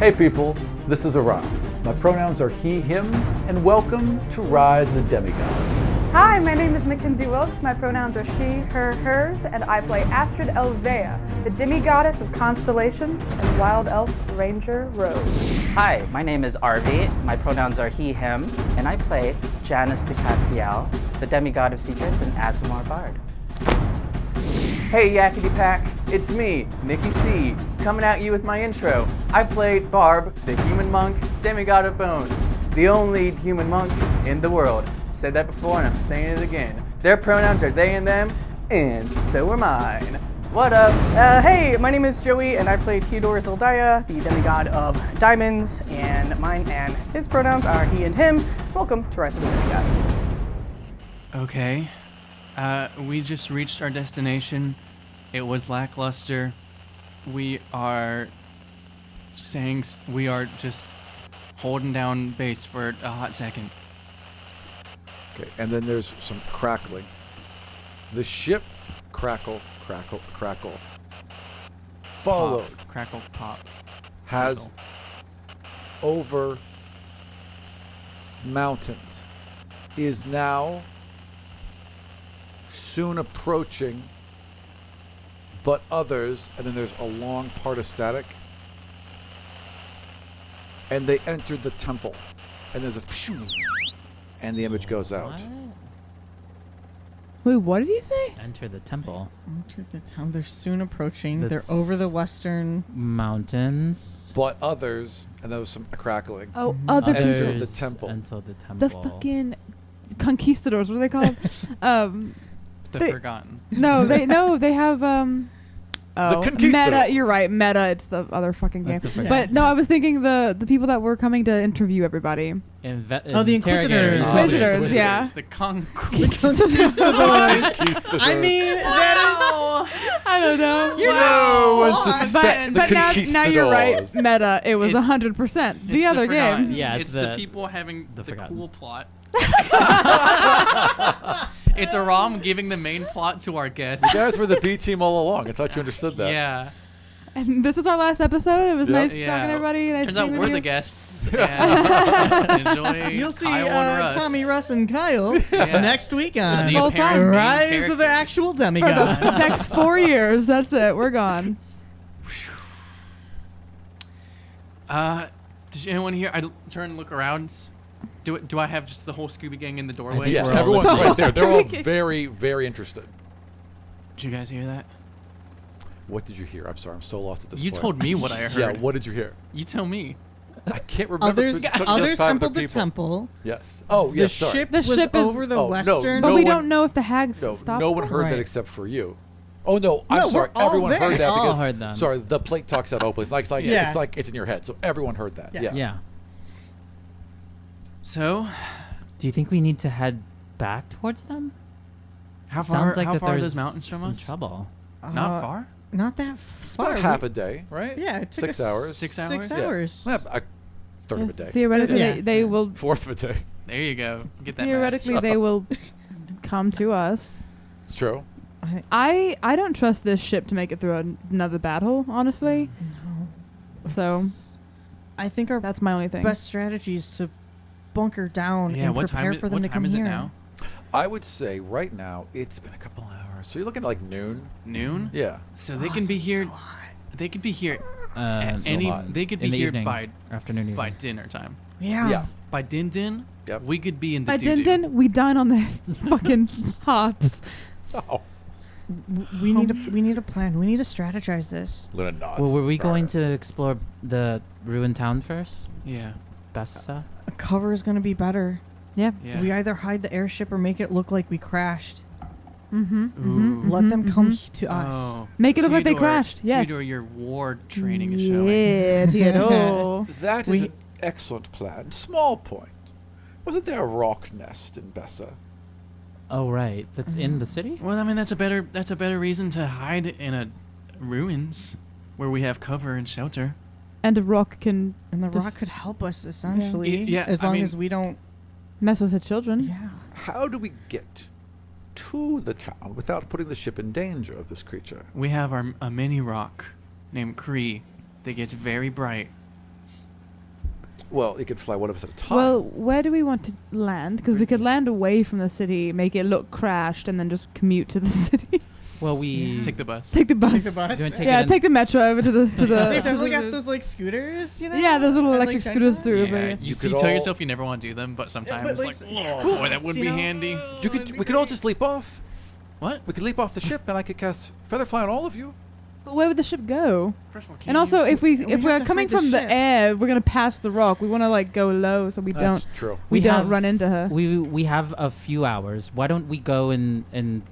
Hey people, this is Aram. My pronouns are he, him, and welcome to Rise of the Demigods. Hi, my name is Mackenzie Wilkes. My pronouns are she, her, hers, and I play Astrid Elvea, the demigoddess of constellations and wild elf ranger rogue. Hi, my name is Arvi. My pronouns are he, him, and I play Janice de Castiel, the demigod of secrets and Aasimar Bard. Hey Yakety Pack, it's me, Nikki C, coming at you with my intro. I played Barb, the human monk, demigod of bones, the only human monk in the world. Said that before and I'm saying it again. Their pronouns are they and them, and so are mine. What up? Hey, my name is Joey, and I play Theodore Zildaya, the demigod of diamonds, and mine and his pronouns are he and him. Welcome to Rise of the Demigods. Okay. We just reached our destination. It was lackluster. We are just holding down base for a hot second. Okay, and then there's some crackling. The ship crackle, followed, Pop, crackle, pop. has Sizzle. over mountains, is now soon approaching, but others, and then there's a long part of static, and they entered the temple, and there's a phew, and the image goes out. Wait, what did he say? Enter the temple. Enter the town. They're soon approaching. That's They're over the western mountains. But others, and there was some crackling, Oh, other people. Entered the temple. Enter the temple. The fucking conquistadors. What are they called? The They- Forgotten. They have The conquistadors. Meta. You're right. Meta. It's the other fucking game. That's the Forgotten. But no, I was thinking the people that were coming to interview everybody. The Inquisitors. Inquisitors, yeah. The conquest. I mean, that I don't know. No one suspects the But conquistadors. now you're right. Meta. It was It's- 100%. The It's other Forgotten. game. Yeah, it's it's the the- people having the the Forgotten. cool plot. It's Aram giving the main plot to our guests. You guys were the B team all along. I thought you understood that. Yeah. And this is our last episode. It was Yep. nice talking Yeah. to everybody. Nice Turns out meeting we're you. the guests. And enjoy you'll see Kyle and Russ. Tommy, Russ, and Kyle Yeah. next week The on Full apparent time. main Rise of the characters. Actual For the Demigod. next 4 years. That's it. We're gone. Did anyone hear? I turn and look around. Do I have just the whole Scooby Gang in the doorway? Yeah, We're all everyone's listening. right there. They're all very, very interested. Did you guys hear that? What did you hear? I'm sorry, I'm so lost at this You point. told me what I heard. Yeah, what did you hear? You tell me. I can't remember. Others, because it took others 5 entered other the people. temple. Yes. Oh, The yes, sorry. ship The was ship is- over the Oh, no, western. But no we one- don't know if the hags No, stopped. no one heard that Right. except for you. Oh no, I'm No, sorry. we're all Everyone there. heard that All because heard them. sorry, the plate talks out openly. Yeah. It's in your head. So everyone heard that. Yeah. Yeah. Yeah. So, Do you think we need to head back towards them? how far? Sounds like how that far are there's those mountains from some us? trouble. Not far. Not that It's far. about half a day, right? Yeah, it took 6 us hours. 6 6 hours? Yeah. hours. Well, a third of a day. Theoretically, Yeah. they will. Fourth of a day. There you go. Get that. Theoretically, they will come to us. It's true. I don't trust this ship to make it through another battle, honestly. No. So I think our that's my only thing. best strategy is to bunker down Yeah. and What prepare time? for them What to time come is it here. now? I would say right now it's been a couple hours. So you're looking at like noon. Noon. Yeah. So they can be here. They could be here at so any. hot. They could be in the here evening, by afternoon. by Evening. dinner time. Yeah. Yeah. By din. Yep. We could be in the By doo-doo. Din, we dine on the fucking hots. Oh. We need a plan. We need to strategize this. Luna nods. Well, were we going Alright. to explore the ruined town first? Yeah. Besa? A cover is going to be better. Yeah. Yeah. We either hide the airship or make it look like we crashed. Mm-hmm. Ooh. Let them come to us. Oh. Make it look like they Theodore- crashed, yes. Theodore, your war training is showing. Yeah, Theodore. That is We- an excellent plan. Small point. Wasn't there a rock nest in Besa? Oh, right. That's in the city? Well, I mean, that's a better reason to hide in a ruins where we have cover and shelter. And a rock can And the Def- rock could help us, essentially. Yeah, As I long mean- as we don't... mess with the children. Yeah. How do we get to the town without putting the ship in danger of this creature? We have a mini rock named Kree that gets very bright Well, it could fly one of us at a time. Well, where do we want to land? Because we could land away from the city, make it look crashed, and then just commute to the city. Well, we Take the bus. Take the bus. Take the bus. Do you wanna take Yeah, it in- take the metro over to the to the. They to definitely the- got those like scooters, you know? Yeah, those little And, electric like, scooters Jaguar? through. Yeah, But you could tell all- yourself you never want to do them, but sometimes but, it's like, like, oh boy, that would be handy. we could all just leap off. What? We could leap off the ship, and I could cast Featherfly on all of you. But where would the ship go? First of all, And also, if we we're have to coming hide the from the ship. air, we're gonna pass the rock. We want to like go low so we That's don't true. we don't have- run into her. We have a few hours. Why don't we go and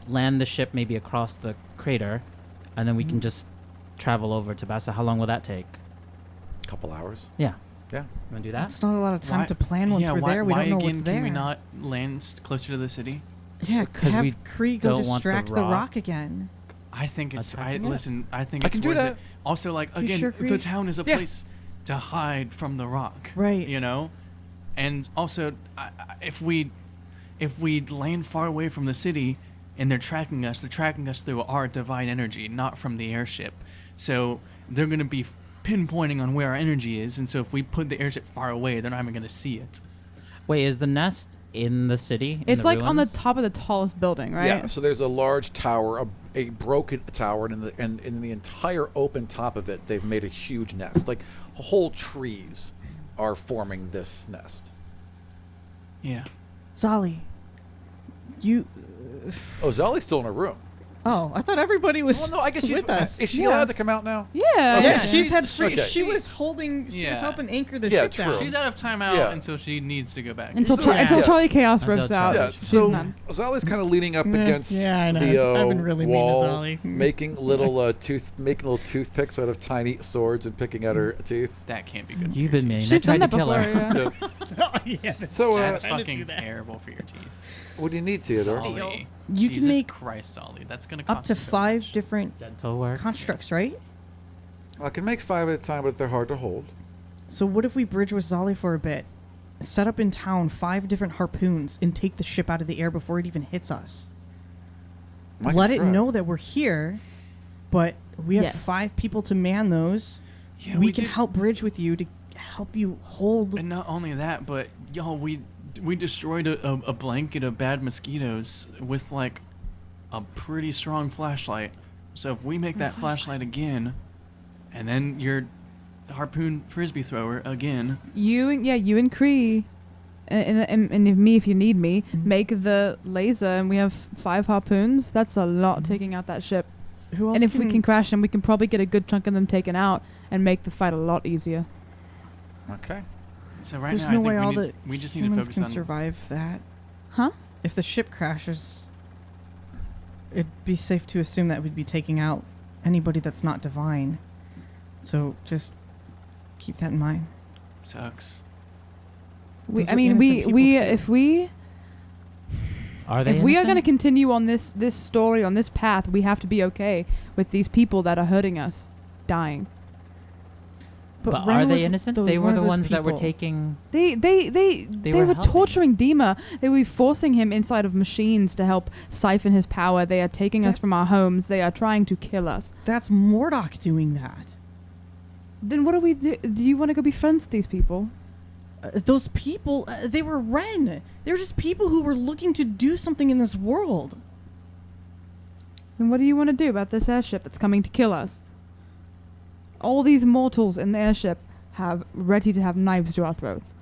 land the ship maybe across the crater, and then we can just travel over to Besa. How long will that take? A couple hours. Yeah. Yeah. You want to do that? That's not a lot of time Why- to plan once yeah, we're why, there. We why don't know again what's there. can we not land closer to the city? Yeah, 'Cause have we Kree go don't want the distract the rock. rock again. I think it's. Attacking it? Listen. I think I it's can do worth that. it. Also, like You again, sure, the Kree? town is a Yeah. place to hide from the rock. Right. You know, and also, if we land far away from the city and they're tracking us through our divine energy, not from the airship. So they're gonna be pinpointing on where our energy is, and so if we put the airship far away, they're not even gonna see it. Wait, is the nest in the city? in It's the like on the ruins? top of the tallest building, right? Yeah. So there's a large tower, a broken tower, and in the entire open top of it, they've made a huge nest. Like whole trees are forming this nest. Yeah. Zali, you. Oh, Zali's still in her room. Oh, I thought everybody was Well, no, I guess she's with us. Is she Yeah. allowed to come out now? Yeah. Okay. Yeah, she's had free. Okay. She was holding. She was Yeah. helping anchor the Yeah, ship true. down. She's out of timeout Yeah. until she needs to go back. Until Yeah. until Yeah. Charlie Chaos Until rips out. Charlie. Yeah, She's so done. Zali's kind of leaning up Yeah, against yeah, I know. the I've been really mean to wall, Zali. making little toothpicks out of tiny swords and picking out her teeth. That can't be good. You've for your been mean. teeth. I She's done tried to that kill before. her. Yeah. Oh, yeah, that's So, That's trying to do fucking that. terrible for your teeth. What do you need, Theodore? Solly. You can Jesus make Christ, Solly. That's gonna up cost to so 5 much. different Dental work. constructs, right? I can make 5 at a time, but they're hard to hold. So what if we bridge with Zali for a bit, set up in town 5 different harpoons, and take the ship out of the air before it even hits us? I can Let it try. know that we're here, but we have Yes. 5 people to man those. Yeah, we can did- help bridge with you to help you hold. And not only that, but y'all, we destroyed a blanket of bad mosquitoes with like a pretty strong flashlight. So if we make that flashlight again, and then your harpoon frisbee thrower again, You and Kree, and if me if you need me, make the laser, and we have 5 harpoons. That's a lot taking out that ship. Who else And if we can crash them, we can probably get a good chunk of them taken out and make the fight a lot easier. Okay. so right There's now no I think way all the we just need to humans focus can on. survive that. Huh? If the ship crashes, it'd be safe to assume that we'd be taking out anybody that's not divine. So just keep that in mind. Sucks. We, Those I are mean, innocent people, too. Are they if we are innocent? going to continue on this story, on this path, we have to be okay with these people that are hurting us dying. But Ren are was they innocent? the- They one were of the those ones that were people. taking. They were were helping. torturing Dima. They were forcing him inside of machines to help siphon his power. They are taking us That- from our homes. They are trying to kill us. That's Mordok doing that. Then what do we do? Do you want to go be friends with these people? Those people, they were Ren. They were just people who were looking to do something in this world. Then what do you want to do about this airship that's coming to kill us? All these mortals in the airship have ready to have knives to our throats.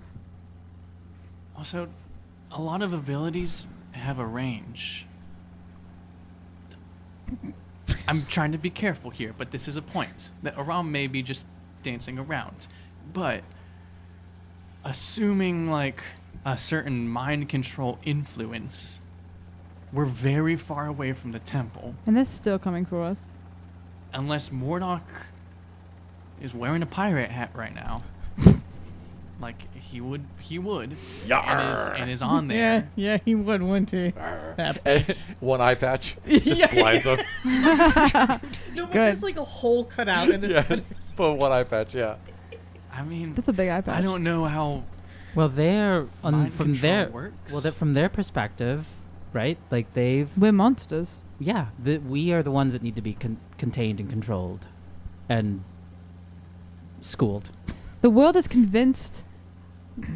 Also, a lot of abilities have a range. I'm trying to be careful here, but this is a point. That Aram may be just dancing around. But assuming like a certain mind control influence, we're very far away from the temple. And they're still coming for us. Unless Mordok is wearing a pirate hat right now. Like he would and is on there. Yeah, he would, wouldn't he? One eye patch just blinds him. No, but Good. there's like a hole cut out in this. Yes, put one eye patch. Yeah. I mean, That's a big eye patch. I don't know how Well, they're mind from control their works. well, from their perspective, right? Like they've We're monsters. we are the ones that need to be contained and controlled, and schooled. The world is convinced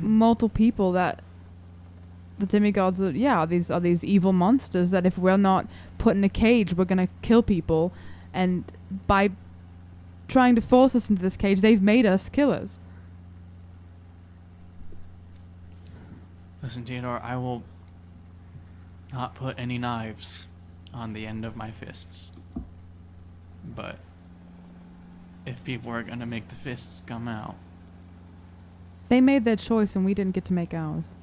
multiple people that the demigods are these evil monsters that if we're not put in a cage, we're gonna kill people, and by trying to force us into this cage, they've made us killers. Listen, Theodore, I will not put any knives on the end of my fists. But if people are gonna make the fists come out, They made their choice and we didn't get to make ours.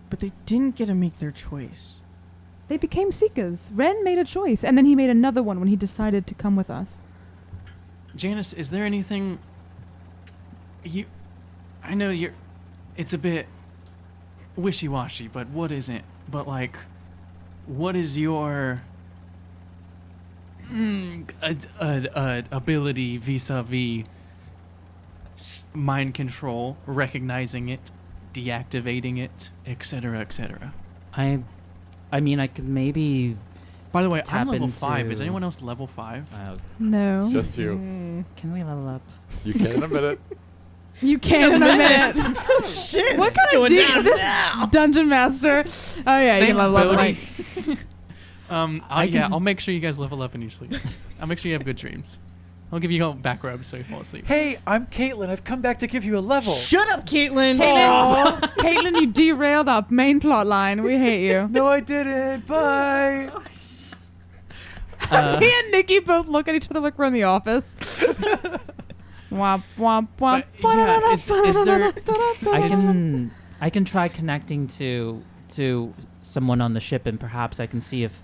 But they didn't get to make their choice. They became seekers. Ren made a choice, and then he made another one when he decided to come with us. Janice, is there anything I know it's a bit wishy-washy, but what isn't? But like, what is your ability vis-a-vis mind control, recognizing it, deactivating it, etc., etc.? I mean, I could maybe. By the way, I'm tap level 5. into- Is anyone else level 5? No. Just you. Can we level up? You can in a minute. You can in a minute. Shit! What kind of down this now? Dungeon Master? Oh yeah, you can Thanks, level up. Bodhi. I'll make sure you guys level up in your sleep. I'll make sure you have good dreams. I'll give you a back rub so you fall asleep. Hey, I'm Caitlin. I've come back to give you a level. Shut up, Caitlin! Caitlin, you derailed our main plot line. We hate you. No, I didn't. Bye. Me and Nikki both look at each other like we're in the office. Womp womp womp. But, yeah, is there? I can try connecting to someone on the ship, and perhaps I can see if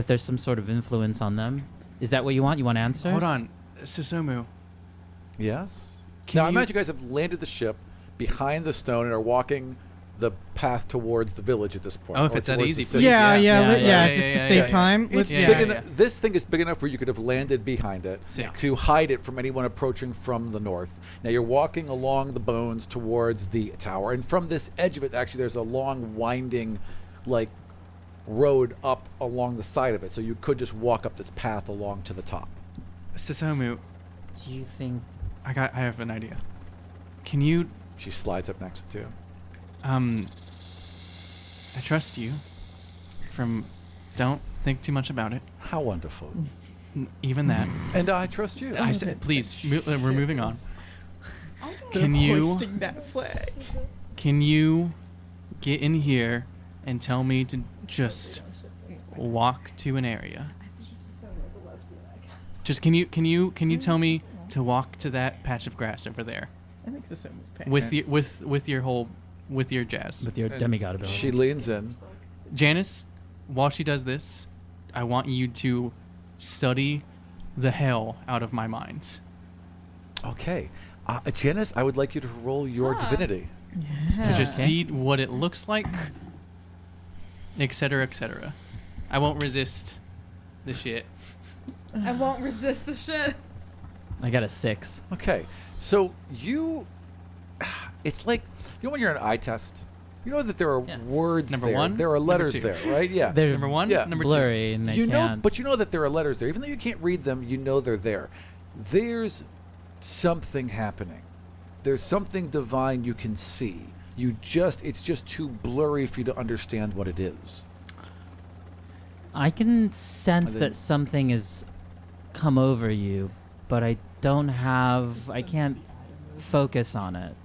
there's some sort of influence on them. Is that what you want? You want answers? Hold on, Susumu. Yes. Can Now, you- imagine you guys have landed the ship behind the stone and are walking the path towards the village at this point. Oh, if or it's that towards easy, the city. please. Yeah, Yeah, just to yeah, save yeah. time. It's Yeah, big yeah, enough. This thing is big enough where you could have landed behind it Sick. to hide it from anyone approaching from the north. Now you're walking along the bones towards the tower, and from this edge of it, actually, there's a long, winding, like, road up along the side of it. So you could just walk up this path along to the top. Susumu, Do you think? I have an idea. Can you She slides up next to you. I trust you. Don't think too much about it. How wonderful. Even that. And I trust you. I said, please. We're moving on. They're Can you hoisting that flag. get in here and tell me to just walk to an area? Just can you tell me to walk to that patch of grass over there I think Susumu's paying. with your jazz? With your And demigod ability. She leans in. Janice, while she does this, I want you to study the hell out of my mind. Okay. Janice, I would like you to roll your divinity. To just Okay. see what it looks like, etc., etc. I won't resist the shit. I won't resist the shit. I got a 6. Okay. So it's like, you know when you're in an eye test? You know that there are Yeah. words Number there. one, There are number letters two. there, right? Yeah. They're Number one, Yeah. number blurry, and they You know, can't. but you know that there are letters there. Even though you can't read them, you know they're there. There's something happening. There's something divine you can see. It's just too blurry for you to understand what it is. I can sense And then- that something has come over you, but I can't focus on it.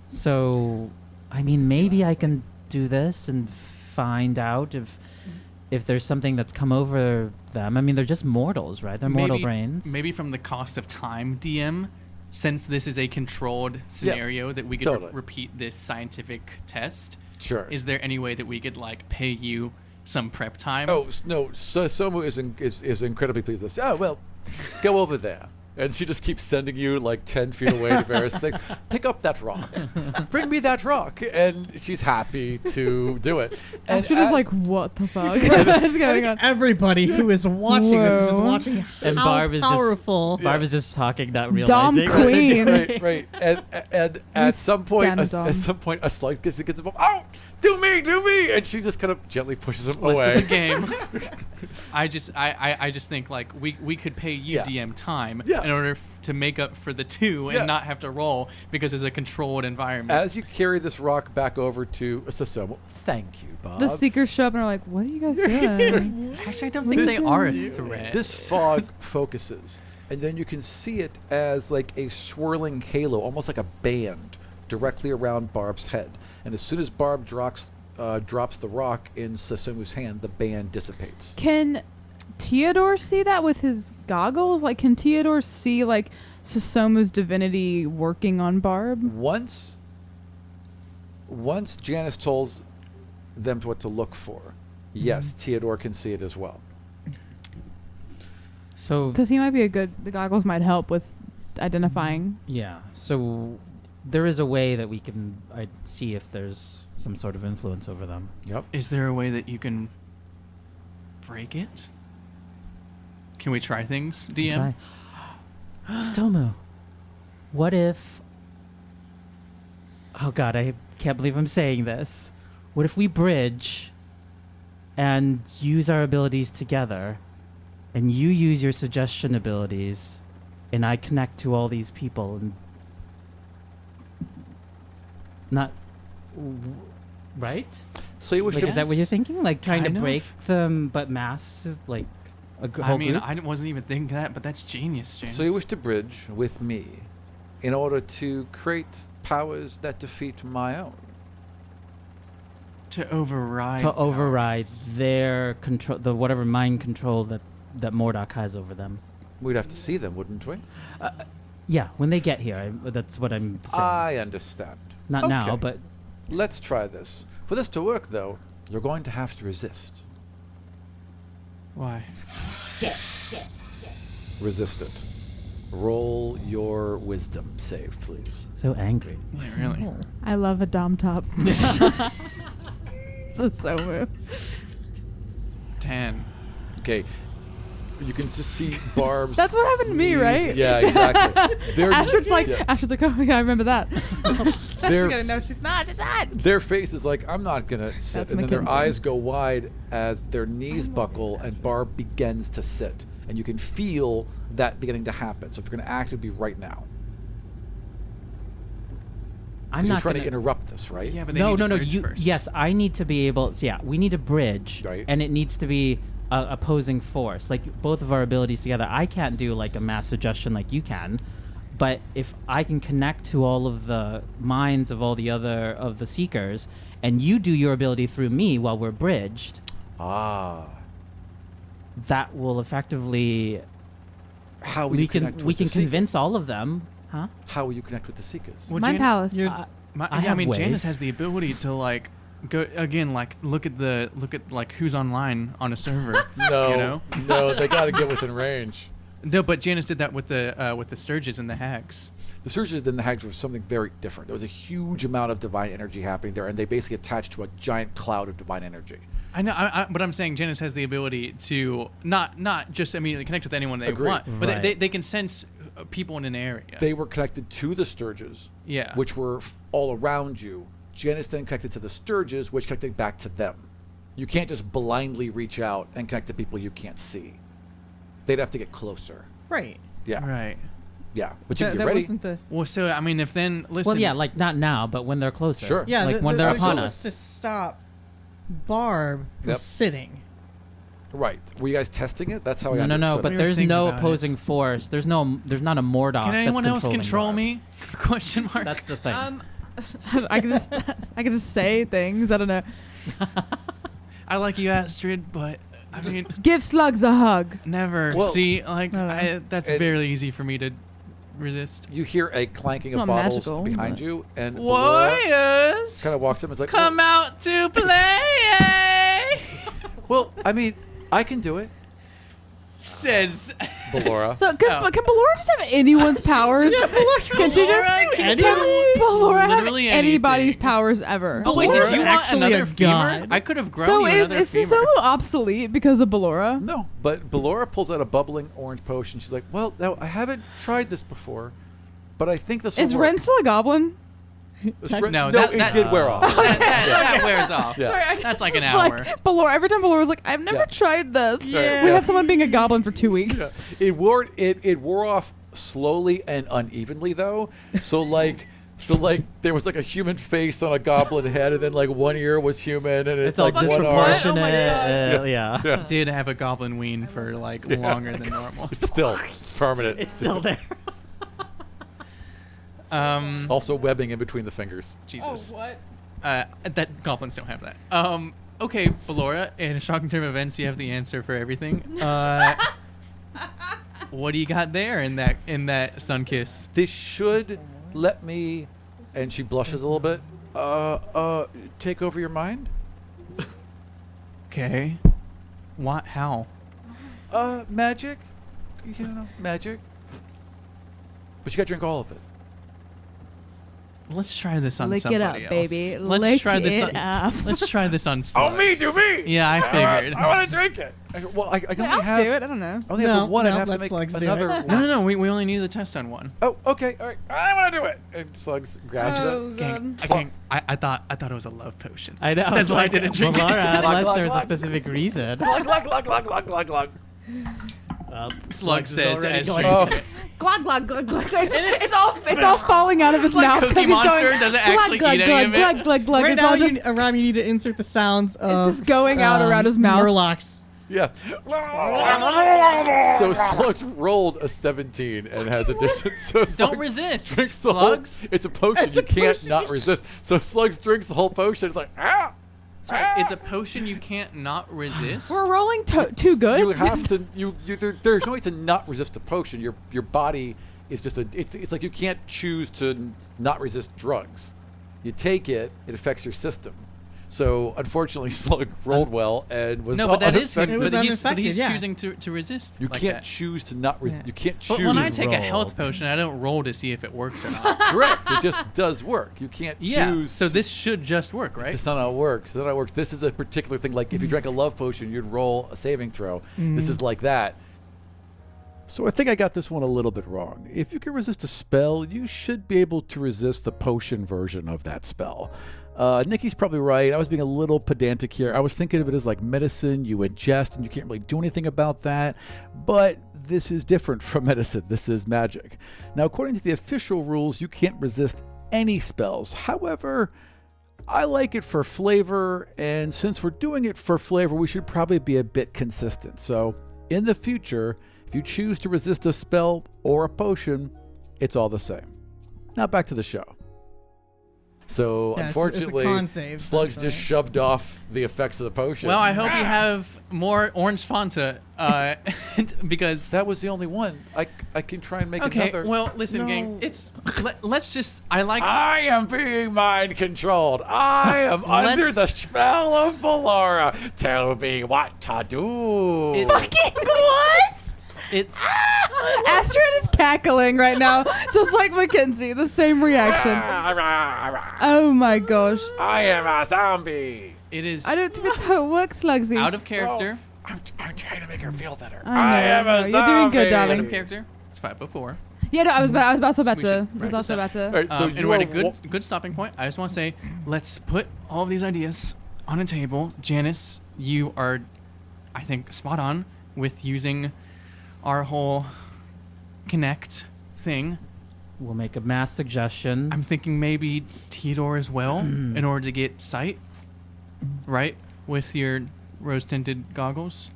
So, I mean, maybe I can do this and find out if there's something that's come over them. I mean, they're just mortals, right? They're mortal brains. Maybe from the cost of time, DM, since this is a controlled scenario that we could totally. repeat this scientific test. Sure. Is there any way that we could pay you some prep time? Oh no! Somu is incredibly pleased with this. Oh well, go over there, and she just keeps sending you 10 feet away to various things. Pick up that rock. Bring me that rock, and she's happy to do it. And Astrid is as- like, what the fuck? What's going on? Everybody who is watching this is just Whoa. watching And how Barb is powerful. Barb is just talking, not Dom realizing. queen. right. And at some point, a slice gets involved. Oh, do me! And she just kind of gently pushes him Less away. of a game. I just think we could pay you Yeah. DM time, Yeah. and in order to make up for the 2 Yeah. and not have to roll because it's a controlled environment. As you carry this rock back over to Sasomo, thank you, Bob. The seekers show up and are like, "What are you guys doing?" Actually, I don't think they are a threat. This fog focuses, and then you can see it as like a swirling halo, almost like a band, directly around Barb's head. And as soon as Barb drops the rock in Sasomu's hand, the band dissipates. Can Theodore see that with his goggles? Like, can Theodore see like Sasomu's divinity working on Barb? Once Janice tells them what to look for, yes, Theodore can see it as well. So Because he might be the goggles might help with identifying. yeah, so there is a way that we can see if there's some sort of influence over them. Yep. Is there a way that you can break it? Can we try things, DM? Somu, what if... Oh god, I can't believe I'm saying this. What if we bridge and use our abilities together, and you use your suggestion abilities, and I connect to all these people, and... Not... Right? So you wish Like, to is that what you're thinking? Like trying Kind to of. break them, but massive, like a I whole mean, group? I wasn't even thinking that, but that's genius, James. So you wish to bridge with me in order to create powers that defeat my own. to override. to override powers. their control, the whatever mind control that Mordok has over them. We'd have to see them, wouldn't we? Yeah, when they get here, that's what I'm saying. I understand. Not now, Okay. but Let's try this. For this to work, though, you're going to have to resist. Why? Resist it. Roll your wisdom save, please. so angry. Yeah, really. I love a dom top. Sasomu. 10. Okay. You can just see Barb's. That's what happened to me, knees- right? Yeah, exactly. Astrid's like, yeah. Astrid's like, oh yeah, I remember that. Their- She's gonna know she's not. She's not. Their face is like, I'm not going to sit. That's And then their Mackenzie. eyes go wide as their knees buckle and Barb begins to sit. And you can feel that beginning to happen. So if you're going to act, it would be right now. I'm 'Cause you're not trying gonna, to interrupt this, right? Yeah, but they no, need to no, no. bridge You first. yes, I need to be able. So yeah, we need a bridge, Right. and it needs to be a opposing force. Like both of our abilities together. I can't do like a mass suggestion like you can, but if I can connect to all of the minds of all the other of the seekers, and you do your ability through me while we're bridged, Ah. that will effectively How will we you can connect we with can the convince Seekers? all of them, huh? How will you connect with the Seekers? Well, My palace. I I have mean, ways. Janice has the ability to like go again, like look at like who's online on a server. No, you know? no, they got to get within range. No, but Janice did that with the Sturges and the Hags. The Surges and the Hags were something very different. There was a huge amount of divine energy happening there, and they basically attached to a giant cloud of divine energy. I know, but I'm saying Janice has the ability to not just immediately connect with anyone they Agreed. want, but Right. they can sense people in an area. They were connected to the Sturges, Yeah. which were all around you. Janice then connected to the Sturges, which connected back to them. You can't just blindly reach out and connect to people you can't see. They'd have to get closer. Right. Yeah, Right. yeah. But you That, can that get ready. wasn't the. Well, so I mean, if then listen. Well, yeah, like not now, but when they're closer. Sure. Yeah, like the, when the, they're the upon goal us. is to stop Barb from Yep. sitting. Right. Were you guys testing it? That's how I No, understood but We it. were there's thinking no about it. opposing force. There's not a Mordok. Can anyone that's else controlling control Barb. me? Question mark. That's the thing. I can just say things. I don't know. I like you, Astrid, but I mean, Give slugs a hug. never. Well- See, like No. that's It- very easy for me to resist. You hear a clanking It's of not bottles magical, behind but- you, and Warriors, kind of walks up and is like, come out to play. well, I mean, I can do it, Says Ballora. So, can Ballora just have anyone's powers? Can she just? Can Ballora have Literally anybody's anything. powers ever? Oh wait, Ballora's did you want actually another a femur? god. I could have grown So you is another femur. Susomu obsolete because of Ballora? No, but Ballora pulls out a bubbling orange potion. She's like, well, now, I haven't tried this before, but I think this will Is work. Ren still a goblin? No, it that- did wear off. that wears off. Yeah. Sorry, I That's just like an was hour. Like, Ballora, every time Ballora's like, I've never Yeah. tried this. Yeah. We have someone being a goblin for 2 weeks. Yeah. It wore off slowly and unevenly though. So like there was like a human face on a goblin head, and then like one ear was human, and it's like all one arm. disproportionate. Yeah. Did have a goblin ween for like longer than normal. It's permanent. It's still there. Also webbing in between the fingers. Jesus. Oh, what? That goblins don't have that. Okay, Ballora, in a shocking turn of events, you have the answer for everything. What do you got there in that sun kiss? This should let me, and she blushes a little bit. Take over your mind. Okay. What? How? Magic. You know, magic. But you got to drink all of it. Let's try this on Lick it somebody up, else. baby. Let's Lick try this it on. up. Let's try this on. Slugs. do me. Yeah, I figured. I want to drink it. Well, I can only I'll have. do it. I don't know. I only have the one. No, I'd have to let make Slugs do another it. one. No. We only need the test on one. Oh, okay. All right. I want to do it. And Slugs grabs it. Oh, God. I thought it was a love potion. I know. That's why I didn't drink it. Laura, Glug, unless glug, there's a glug. specific reason. Glug, glug, glug, glug, glug, glug, glug. Well, Slug is says already as going she- Oh, Glug glug glug glug. It's all falling out of his like mouth Cookie because he's Monster going doesn't actually glug, eat glug, any of it. glug glug glug. Right It's now, all just, Aram, you need to insert the sounds of just going out around his mouth. Murlocs. yeah. So Slugs rolled a 17 and has a distance. So Don't Slugs resist, drinks the Slugs. whole. It's a potion. You can't not resist. So Slugs drinks the whole potion. It's like Sorry, it's a potion you can't not resist. We're rolling too good. You have to. There's no way to not resist a potion. Your body is just a. It's like you can't choose to not resist drugs. You take it, it affects your system. So unfortunately, Slug rolled well and was No, not but that is him. unaffected. It was But unaffected, he's yeah. choosing to resist. You like can't that. choose to not resist. You can't But choose. when I take a health rolled. potion, I don't roll to see if it works or not. Correct. It just does work. You can't Yeah. choose. So to- this should just work, right? That's not how it works. That's not how it works. This is a particular thing. Like if you drank a love potion, you'd roll a saving throw. This is like that. So I think I got this one a little bit wrong. If you can resist a spell, you should be able to resist the potion version of that spell. Nikki's probably right. I was being a little pedantic here. I was thinking of it as like medicine you ingest and you can't really do anything about that. But this is different from medicine. This is magic. Now, according to the official rules, you can't resist any spells. However, I like it for flavor, and since we're doing it for flavor, we should probably be a bit consistent. So, in the future, if you choose to resist a spell or a potion, it's all the same. Now back to the show. So, Yeah, it's a unfortunately, con save, Slugs essentially. just shoved off the effects of the potion. Well, I hope you have more orange Fanta, because. That was the only one. I can try and make Okay, another. well, listen, gang. It's let's just. I like. I am being mind controlled. I am under Let's- the spell of Ballora. Tell me what to do. It's, What? it's Astrid is cackling right now, just like Mackenzie. The same reaction. Oh my gosh. I am a zombie. it is I don't think that's how it works, Slugsy. out of character. I'm trying to make her feel better. I know, am a You're doing good, zombie. Out darling. of character. It's 5:04. Yeah, no, I was also about We to. should I was practice also that. about to. All right, so And you we're at are a good stopping point. I just want to say, let's put all of these ideas on a table. Janice, you are, I think, spot on with using our whole connect thing. We'll make a mass suggestion. I'm thinking maybe Theodore as well, in order to get sight, right? With your rose-tinted goggles.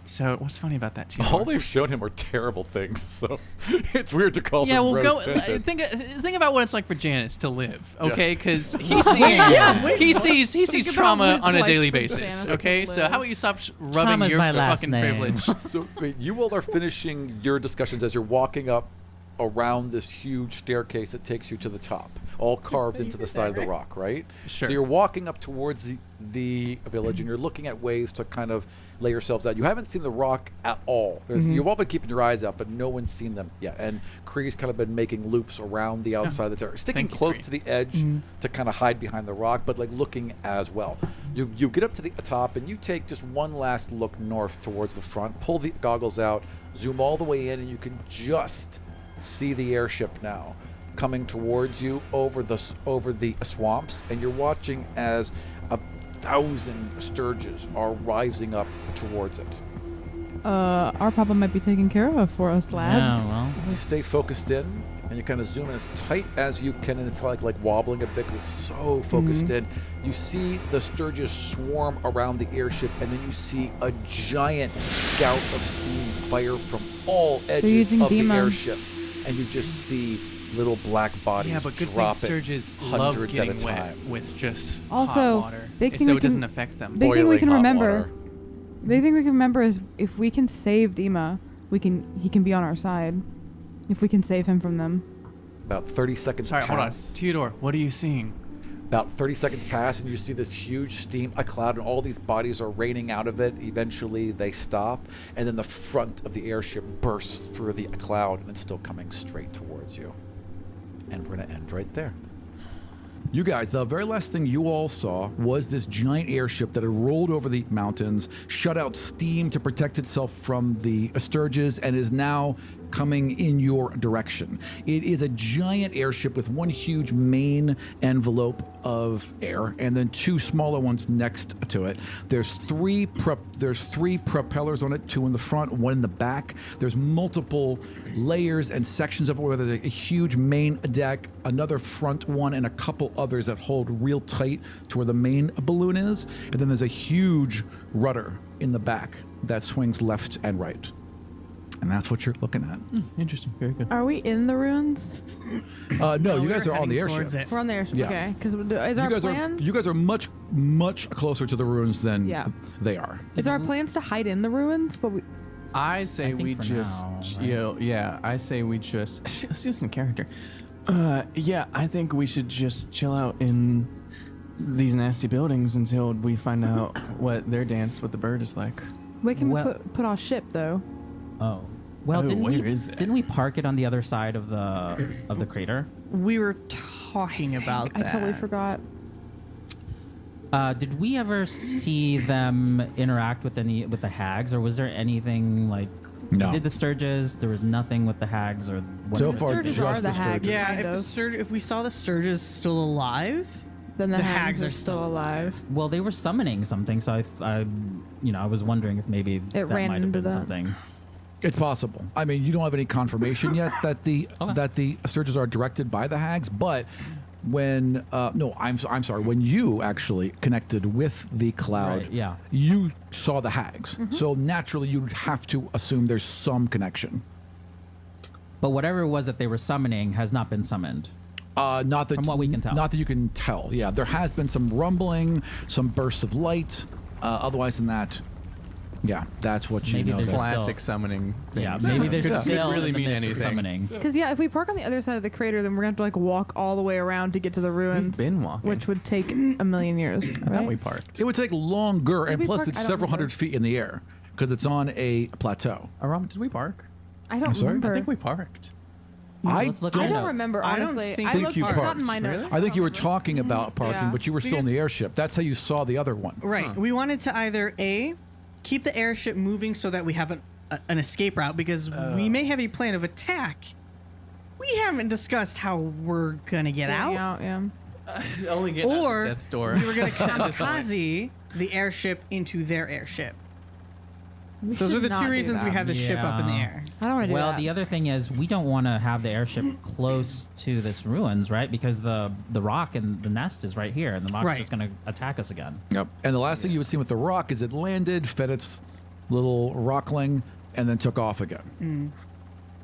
So what's funny about that, Theodore? all they've shown him are terrible things, so it's weird to call Yeah, them well, go rose-tinted. think about what it's like for Janice to live, Yeah. okay? Because he sees about trauma what it's on a like daily for basis, Janice to okay? So live. how about you stop rubbing Trauma's your my last fucking name. privilege? So wait, you all are finishing your discussions as you're walking up around this huge staircase that takes you to the top, all carved into the side of the rock, right? Sure. So you're walking up towards the village, and you're looking at ways to kind of lay yourselves out. You haven't seen the rock at all. You've all been keeping your eyes out, but no one's seen them yet. And Kree's kind of been making loops around the outside of the tower, sticking Thank you, close Kree. to the edge to kind of hide behind the rock, but like looking as well. You get up to the top, and you take just one last look north towards the front, pull the goggles out, zoom all the way in, and you can just see the airship now coming towards you over the swamps, and you're watching as 1,000 sturges are rising up towards it. our problem might be taken care of for us, lads. Yeah, well, You stay focused in, and you kind of zoom in as tight as you can, and it's like wobbling a bit because it's so focused in. You see the Sturges swarm around the airship, and then you see a giant gout of steam fire from all edges using of the Dema. airship, and you just see little black bodies Yeah, but good thing dropping Sturges love hundreds at a getting wet time. with just Also, hot water, big thing so we it doesn't can- affect them. Big thing we Boiling can hot remember. water. Big thing we can remember is if we can save Dima, he can be on our side. If we can save him from them. About 30 seconds Sorry, hold on. pass. Theodore, what are you seeing? About 30 seconds pass, and you see this huge steam, a cloud, and all these bodies are raining out of it. Eventually, they stop, and then the front of the airship bursts through the cloud, and it's still coming straight towards you. And we're going to end right there. You guys, the very last thing you all saw was this giant airship that had rolled over the mountains, shut out steam to protect itself from the Sturges, and is now coming in your direction. It is a giant airship with one huge main envelope of air and then two smaller ones next to it. There's three propellers on it, two in the front, one in the back. There's multiple layers and sections of it, where there's a huge main deck, another front one, and a couple others that hold real tight to where the main balloon is. And then there's a huge rudder in the back that swings left and right. And that's what you're looking at. Interesting. Very good. Are we in the ruins? No, you guys we're are on the heading airship. towards it. We're on the airship. Yeah. Okay. Because is our plan? You guys are much closer to the ruins than Yeah. they are. Is our plans to hide in the ruins? But we. I say think we for just, now, right? yeah. I say we just. Let's use some character. Yeah, I think we should just chill out in these nasty buildings until we find out what their dance with the bird is like. Where can Well- we put our ship though? oh. Well, Oh, didn't where we is that? didn't we park it on the other side of the crater? We were talking about I that. totally forgot. Did we ever see them interact with the hags, or was there anything like? No. Did the Sturges? There was nothing with the hags, or what? So The far, Sturges just are the the hags. Sturges. Yeah, Kind of. if we saw the Sturges still alive, Then the the hags hags are are still still alive. Well, they were summoning something, so I was wondering if maybe that ran might have into been that. something. It's possible. I mean, you don't have any confirmation yet that the Sturges are directed by the hags, but when I'm sorry, when you actually connected with the cloud, Right, yeah. you saw the hags. So naturally, you'd have to assume there's some connection. But whatever it was that they were summoning has not been summoned. Not that From what we can tell. Not that you can tell. Yeah, there has been some rumbling, some bursts of light. Otherwise than that, yeah, that's what you Maybe know. they're that- just- Classic summoning. Yeah, things. maybe they're Could still really in the mean midst of anything. summoning. Because yeah, if we park on the other side of the crater, then we're gonna have to like walk all the way around to get to the ruins. been walking. which would take a million years. I thought Right? we parked. It would take longer, Did and we plus park? it's I don't several hundred remember. feet in the air because it's on a plateau. Aram, did we park? I don't sorry? remember. I think we parked. Let's look at I the don't notes. remember I don't honestly. think I think looked. you It's not parked. in my notes. I think you were talking about parking, Yeah. but you were still in Because- the airship. That's how you saw the other one. right? We wanted to either keep the airship moving so that we have an escape route, because we may have a plan of attack. We haven't discussed how we're gonna get Getting out. Yeah. Only get Or death's door. we were gonna kamikaze the airship into their airship. We Those should are the not two do reasons we that. have the ship up in the Yeah. air. I don't want to do Well, that. the other thing is we don't want to have the airship close to this ruins, right? Because the rock and the nest is right here, and the rock's Right. just going to attack us again. Yep. And the last thing you would see with the rock is it landed, fed its little rockling, and then took off again.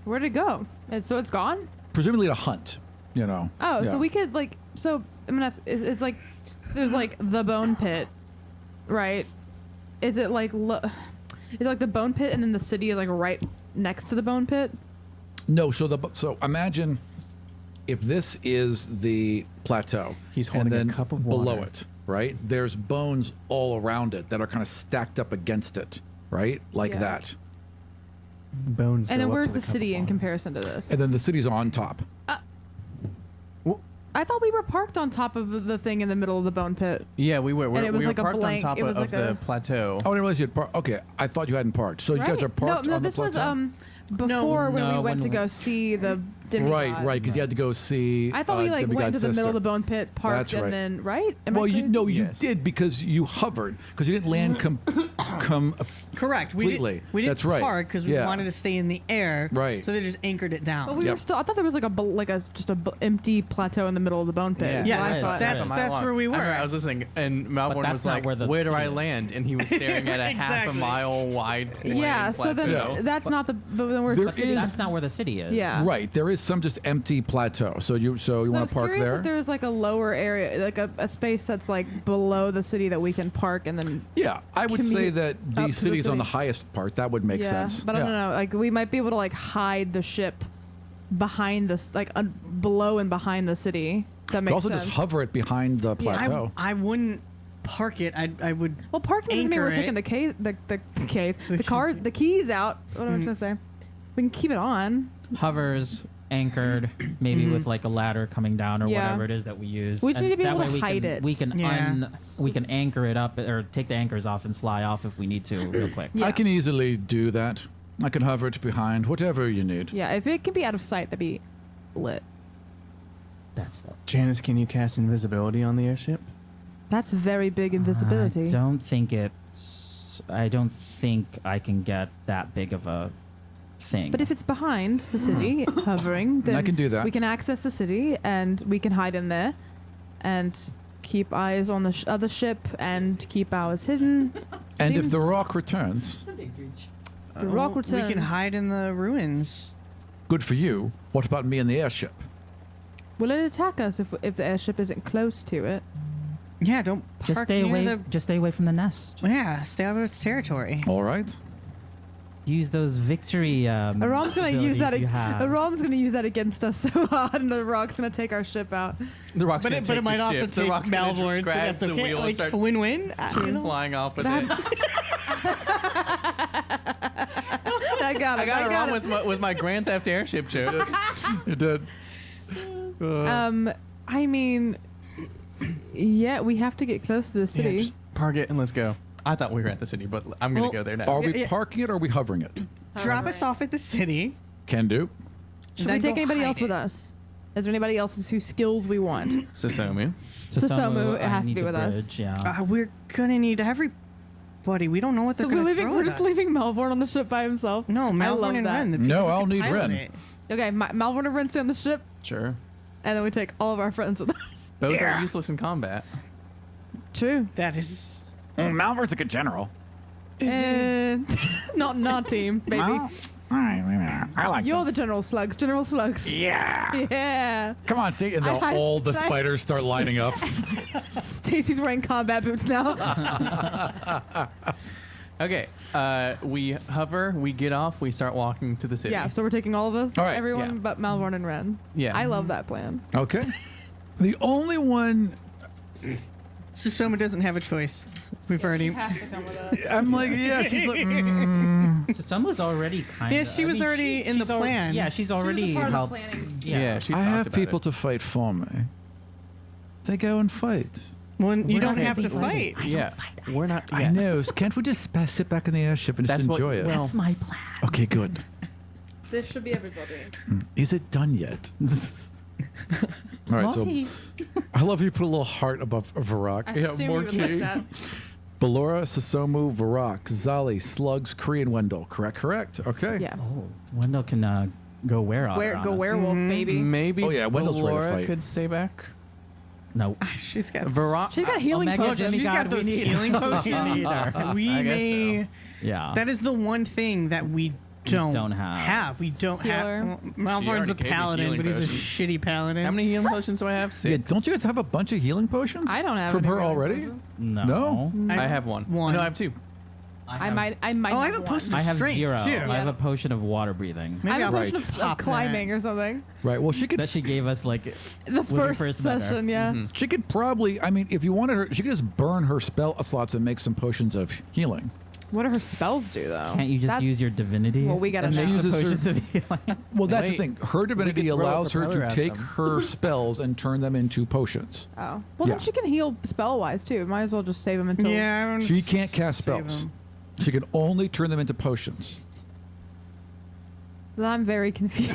Where'd it go? So it's gone. Presumably to hunt. You know. Oh, Yeah. so we could like. So I mean, it's like there's like the bone pit, right? Is it like is it like the bone pit and then the city is like right next to the bone pit? No. So imagine if this is the plateau. He's holding and a then cup of below water. it, right? There's bones all around it that are kind of stacked up against it, right? Like Yeah. that. Bones. And then go up where's to the cup city of in water. comparison to this? And then the city's on top. I thought we were parked on top of the thing in the middle of the bone pit. Yeah, we were. And it was We like a were parked blank- on top it was of like the a- plateau. Oh, I didn't realize you had parked. Okay, I thought you hadn't parked. So you guys Right? are parked no, on the this was plateau? before when we No, went when to we- go see the demigod. Right, because you had to go see. I thought we like went Demigod's to the middle of the sister. bone pit, parked, That's right. and then right. Am I Well, you crazy? no, you Yes. did because you hovered because you didn't land Correct. We completely. didn't That's right. park because we Yeah. wanted to stay in the air. Right. So they just anchored it down. But we were Yep. still. I thought there was like just a empty plateau in the middle of the bone pit. Yeah, What I right, thought. that's right. where we were. I was listening, and Malborn that's was not like, where the "Where do I city is." land?" And he was staring at a half a Exactly. mile wide plain Yeah. So plateau. then that's not the. But then we're. There But is- that's not where the city is. Yeah. Right, there is some just empty plateau. So you So I want was to park curious there? if there's like a lower area, like a space that's like below the city that we can park and then. Yeah, I would say commute that up the to the city's on the city. highest part. That would make Yeah, sense. but I yeah. don't know. Like we might be able to like hide the ship behind this, like below and behind the city. That You makes also sense. just hover it behind the plateau. I wouldn't park it. I would. Well, parking doesn't mean we're Anchor taking it. the keys out. What am I trying to say? We can keep it on. Hovers, anchored, maybe with like a ladder coming down or Yeah. whatever it is that we use. We just And need to be that able way to we hide can, it. We can Yeah. we can anchor it up or take the anchors off and fly off if we need to real quick. Yeah. I can easily do that. I can hover it behind whatever you need. Yeah, if it can be out of sight, that'd be lit. That's the. Janice, can you cast invisibility on the airship? That's very big invisibility. I don't think I can get that big of a thing. But if it's behind the city, hovering, then I can do that. We can access the city and we can hide in there and keep eyes on the other ship and keep ours hidden. And if Seems- the rock returns, the rock returns, We can hide in the ruins. good for you. What about me and the airship? Will it attack us if the airship isn't close to it? Yeah, don't park just stay near away. The, Just stay away from the nest. yeah, stay out of its territory. All right. Use those victory. Aram's gonna use that. abilities you have. Aram's gonna use that against us so hard, and the rock's gonna take our ship out. The rock's But gonna it take might the also ship. The take rock's gonna Malborn, so grab that's the okay. wheel Like and start win-win. You know? flying off with it. I got it. I got it wrong with my Grand Theft airship joke. You did. I mean, yeah, we have to get close to the Yeah, city. just park it and let's go. I thought we were at the city, but I'm gonna Well, go there now. Are we yeah. parking it or are we hovering it? Drop us off at the city. Can do. Should then we take go anybody hide else with it. us? Is there anybody else whose skills we want? Susomu. Susomu, it I has to need be the with us. bridge, Yeah. We're gonna need everybody. We don't know what they're So gonna we're leaving. throw We're at just us. leaving Malvorn on the ship by himself. No, I love Malborn and that. Ren. The No, people I'll who need pilot Ren. it. Okay, Malvorn and Ren stay on the ship, Sure. and then we take all of our friends with us. Both are useless in combat. True. That is. Malvern's a good general. And not team, baby. I like You're the General Slugs. General Slugs. Yeah. Yeah. Come on, see, and I- all the I- spiders start lining up. Stacy's wearing combat boots now. Okay, we hover, we get off, we start walking to the city. Yeah, so we're taking all of us, All right, everyone yeah. but Malvorn and Ren. Yeah. I love that plan. Okay. The only one Susoma doesn't have a choice. We've already. Has to come with us. I'm like, yeah, she's like, So someone's already kind of. Yeah, she was already in the plan. Yeah, she's already part of the helped. planning. Yeah, she I talked have about people it. to fight for me. They go and fight. Well, you We're don't not have to fighting. fight. Yeah, we're not. Yeah. I know. Can't we just sit back in the airship and just That's what- enjoy it? well- That's my plan. Okay, good. This should be everybody. Is it done yet? All right, Multi. so I love you put a little heart above Varrock. I assume you would like that. Ballora, Susomu, Varrock, Zali, Slugs, Kree, and Wendell. Correct. Okay. Yeah. Oh, Wendell can go where on Go us. werewolf, baby. Maybe Oh, yeah, Wendell's ready to Laura fight. could stay back. No. She's got. She's got healing Omega potions. She's got Demigod, we those need- healing we potions. need her. We I guess may. Yeah. That is the one thing that we don't have. We don't Healer. have. Well, She Malvorn's already a gave me paladin, healing but he's a potions. shitty paladin. How many healing potions do I have? 6. Yeah, don't you guys have a bunch of healing potions? I don't have From any her healing already? potions. No. No? I have one. One. No, I have 2. I might. Oh, I have a one. potion I have Strength, 0. too. I have a potion of water breathing Maybe I have I'll a potion Right. of pop climbing that. or something. Right. Well, she could. that she gave us like The we first, first met her. session, yeah. She could probably. I mean, if you wanted her, she could just burn her spell slots and make some potions of healing. What do her spells do, though? Can't you just That's- use your divinity? Well, we gotta and know. make some Uses her- potions of healing? Well, that's the Wait. thing. Her divinity throw a allows her propeller to at take them. her spells and turn them into potions. Oh. Well, Yeah. then she can heal spell-wise, too. Might as well just save them until... Yeah, I don't She can't cast save spells. 'em. She can only turn them into potions. Then I'm very confused.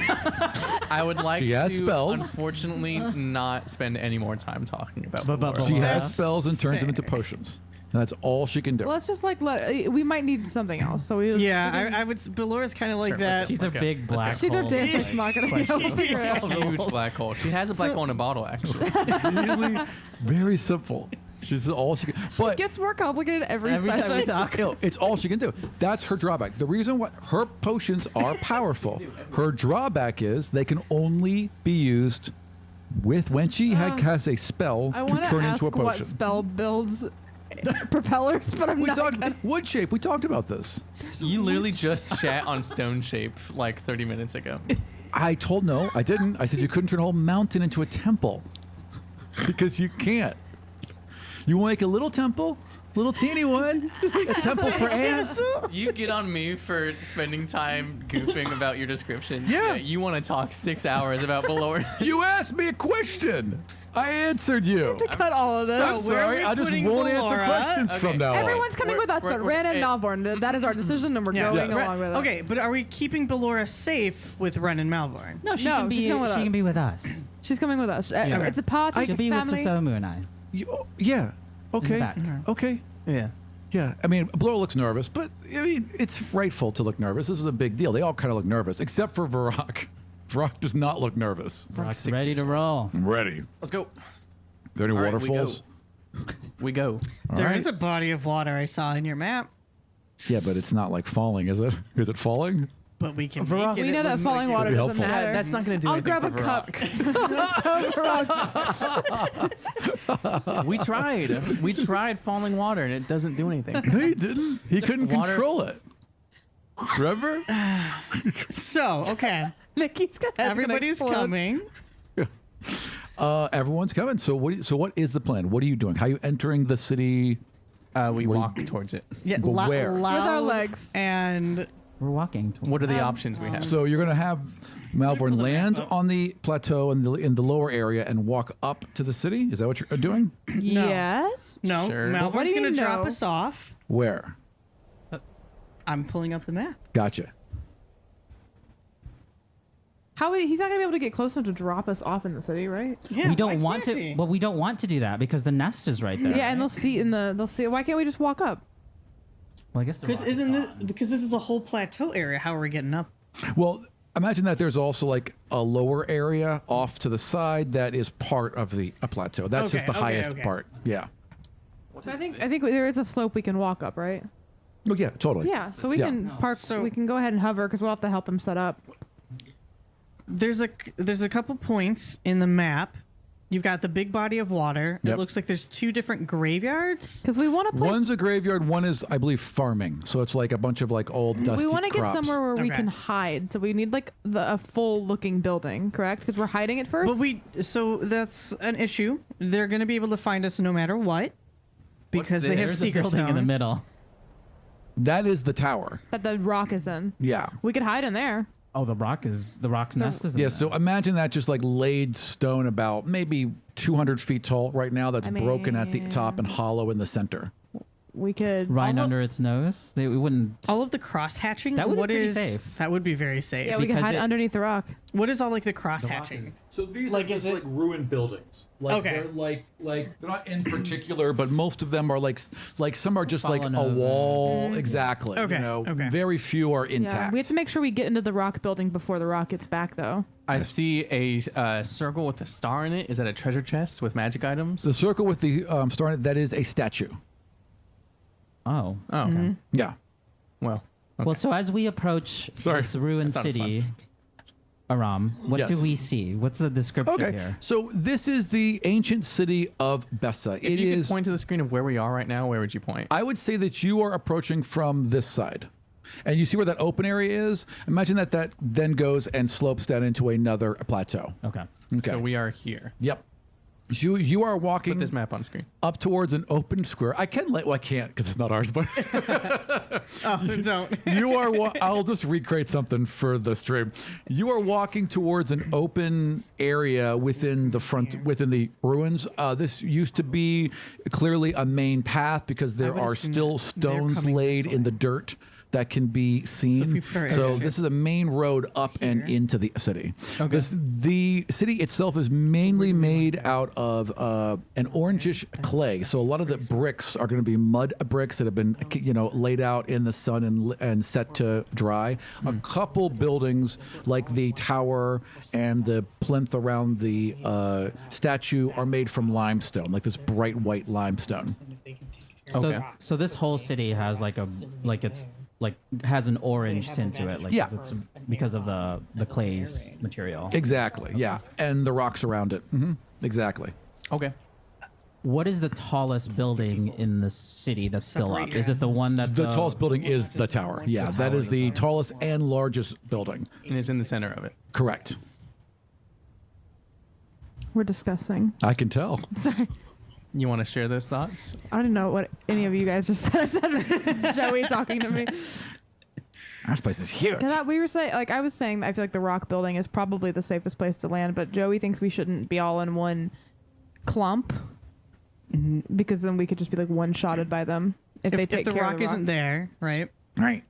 I would like She has to, spells. unfortunately, not spend any more time talking about But Valora. She has That's spells and turns them into fair. potions. That's all she can do. Let's just like we might need something else. So we Yeah, I would. Belora's kind of like Sure, that. She's Let's a go. big Let's black go. she's our hole. Deus Ex Machina. We'll figure it out. Huge black hole. She has a black hole in a bottle, actually. Really, very simple. She's all she can. But Gets more complicated every Every time session. we talk. you know, it's all she can do. That's her drawback. The reason why her potions are powerful, her drawback is they can only be used with when she has a spell I to want to turn ask into a what potion. spell builds propellers, but I'm We not. talked gonna- wood shape. We talked about this. You literally just shat on stone shape like 30 minutes ago. I told no, I didn't. I said you couldn't turn a whole mountain into a temple because you can't. You want to make a little temple, little teeny one, a temple for ants. You get on me for spending time goofing about your descriptions. Yeah. You want to talk 6 hours about Valora. You asked me a question. I answered you. Cut all of this. I'm where are sorry. we I just putting won't answer Valora? questions Okay. from now on. Everyone's coming We're- with us, but we're- Ren and Malvorn. That is our decision, and we're going Yes. along with it. Okay, but are we keeping Bellora safe with Ren and Malvorn? No, she No, can be. she's She coming with us. can be with us. She's coming with us. Yeah. It's a party. She'll be family. with Susomu and I. Yeah. Okay. back. Okay. Yeah. Yeah. I mean, Blora looks nervous, but I mean, it's rightful to look nervous. This is a big deal. They all kind of look nervous, except for Varrock. Varrock does not look nervous. Rock's ready to roll. I'm ready. Let's go. Are there any All right, waterfalls? We go. There is a body of water I saw in your map, Yeah, but it's not like falling, is it? Is it falling? but we can Varrock, make it. We know It that looks falling like water be doesn't helpful. matter. That's not going to do I'll anything grab a for cup. Varrock. We tried. We tried falling water, and it doesn't do anything. No, he didn't. He couldn't Water- control it. Remember? So, okay, Nikki's got everybody's coming. Everyone's coming. So what is the plan? What are you doing? How are you entering the city? We Where- walk towards it. Yeah, But where? With our legs. And We're walking. What are the options we have? So you're going to have Malvorn the land map up. on the plateau in the lower area and walk up to the city. Is that what you're doing? Yes. no, Sure. Malvorn's What do you going to drop know? us off. Where? I'm pulling up the map. Gotcha. He's not gonna be able to get close enough to drop us off in the city, right? Yeah, We don't why want can't to. he? Well, we don't want to do that because the nest is right there. Yeah, and they'll see they'll see. Why can't we just walk up? Well, I guess the Because rock isn't is this on. because this is a whole plateau area? How are we getting up? Well, imagine that there's also like a lower area off to the side that is part of a plateau. That's just Okay, the okay, highest okay. part. Yeah. So I think there is a slope we can walk up, right? Oh yeah, totally. Yeah. So we Yeah. can park. So- we can go ahead and hover because we'll have to help him set up. There's a couple points in the map. You've got the big body of water. Yep. It looks like there's two different graveyards. Because we want to place. One's a graveyard. One is, I believe, farming. So it's like a bunch of like old dusty We want to get crops. somewhere where we Okay. can hide. So we need like a full looking building, correct? Because we're hiding it first. So that's an issue. They're going to be able to find us no matter what because they have There's a secret building in the stones. middle. That is the tower. that the rock is in. Yeah. We could hide in there. Oh, the rock's nest is in Yeah, there. so imagine that just like laid stone about maybe 200 feet tall right now that's I broken at the mean- top and hollow in the center. We could. right All of- under its nose. We wouldn't. All of the cross hatching. That would be what pretty is- safe. That would be very safe. Yeah, we could because hide it- underneath the rock. What is all like the cross hatching? So these Like, is it- ruined buildings. Like Okay. they're like they're not in particular, but most of them are like some are just like Fallen a over. wall. Exactly. Okay, You know, okay. very few are Yeah, intact. we have to make sure we get into the rock building before the rock gets back, though. I see a circle with a star in it. Is that a treasure chest with magic items? The circle with the star in it, that is a statue. Oh. Oh, okay. Yeah. Well, Well, so as we approach Sorry. this ruined That sounds city, Aram, what Yes. do we see? What's the description Okay. here? So this is the ancient city of Besa. if It you is. could point to the screen of where we are right now, where would you point? I would say that you are approaching from this side. And you see where that open area is? Imagine that then goes and slopes down into another plateau. Okay. Okay. So we are here. Yep. You are Put walking this map on screen. up towards an open square. I can't because it's not ours, but Oh, don't. you are. I'll just recreate something for the stream. You are walking towards an open area within the ruins. This used to be clearly a main path because there would are assume still that they're stones coming laid this in way. the dirt that can be seen. So this is a main road up and into the city. Okay. The city itself is mainly made out of an orangish clay. So a lot of the bricks are going to be mud bricks that have been, laid out in the sun and set to dry. A couple buildings like the tower and the plinth around the statue are made from limestone, like this bright white limestone. So this whole city has has an orange tint to it, it's because of the clay's material. Exactly, yeah, and the rocks around it. Exactly. Okay. What is the tallest building in the city that's still up? Is it the one that The tallest building is the tower. Yeah, that is the tallest and largest building. And it's in the center of it. Correct. We're discussing. I can tell. Sorry. You want to share those thoughts? I don't know what any of you guys just said. I said Joey talking to me. This place is huge. We were saying, I was saying, I feel like the rock building is probably the safest place to land, but Joey thinks we shouldn't be all in one clump because then we could just be one-shotted by them if they take the care rock of the rock. isn't there, right? Right.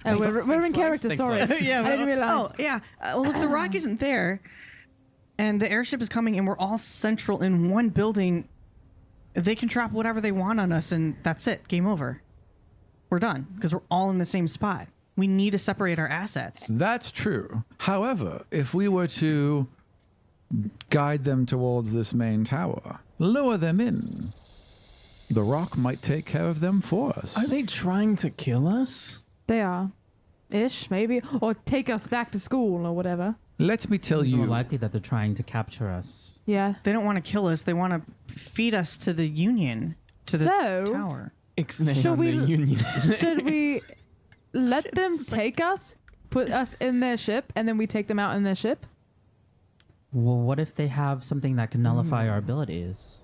Oh, we're in character. Sorry. Yeah, I didn't realize. Oh, yeah. Well, if the rock isn't there, and the airship is coming, and we're all central in one building, they can drop whatever they want on us, and that's it. Game over. We're done because we're all in the same spot. We need to separate our assets. That's true. However, if we were to guide them towards this main tower, lure them in, the rock might take care of them for us. Are they trying to kill us? They are. Ish, maybe. Or take us back to school or whatever. Let me tell It's more you. likely that they're trying to capture us. Yeah. They don't want to kill us. They want to feed us to the Union, to the tower. Ixnay Should on we- the Union. Should we let them take us, put us in their ship, and then we take them out in their ship? Well, what if they have something that can nullify our abilities?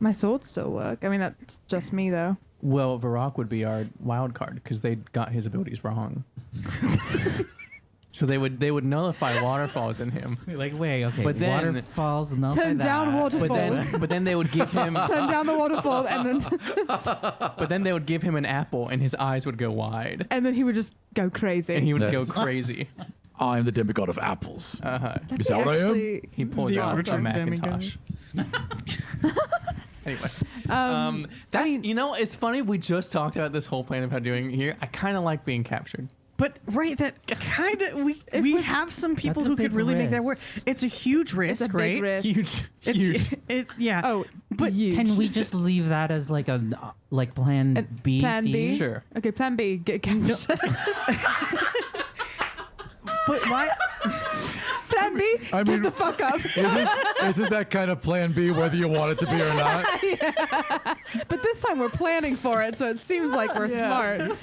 My swords still work. I mean, that's just me, though. Well, Varrock would be our wild card because they got his abilities wrong. So they would nullify waterfalls in him. Wait, okay. But then- waterfalls, nullify Turn down that. waterfalls. But then they would give him. Turn down the waterfall, and then But then they would give him an apple, and his eyes would go wide, he would just go crazy. and he would go Yes. crazy. I'm the demigod of apples. Uh-huh. Is that what I am? Actually, He pulls The out orchard from demigod. Macintosh. Anyway, I that's mean- it's funny. We just talked about this whole plan of how doing it here. I kind of like being captured. But that kind of we have some people That's a who could big really make that work. risk. It's a huge risk, it's a right? big risk. Huge, It's, huge. yeah. Oh, but huge. Can we just leave that as plan B? Plan C? B? Sure. Okay, plan B. Get captured. But why? Plan B. I mean- Get the fuck up. Isn't that kind of plan B whether you want it to be or not? But this time we're planning for it, so it seems like we're smart.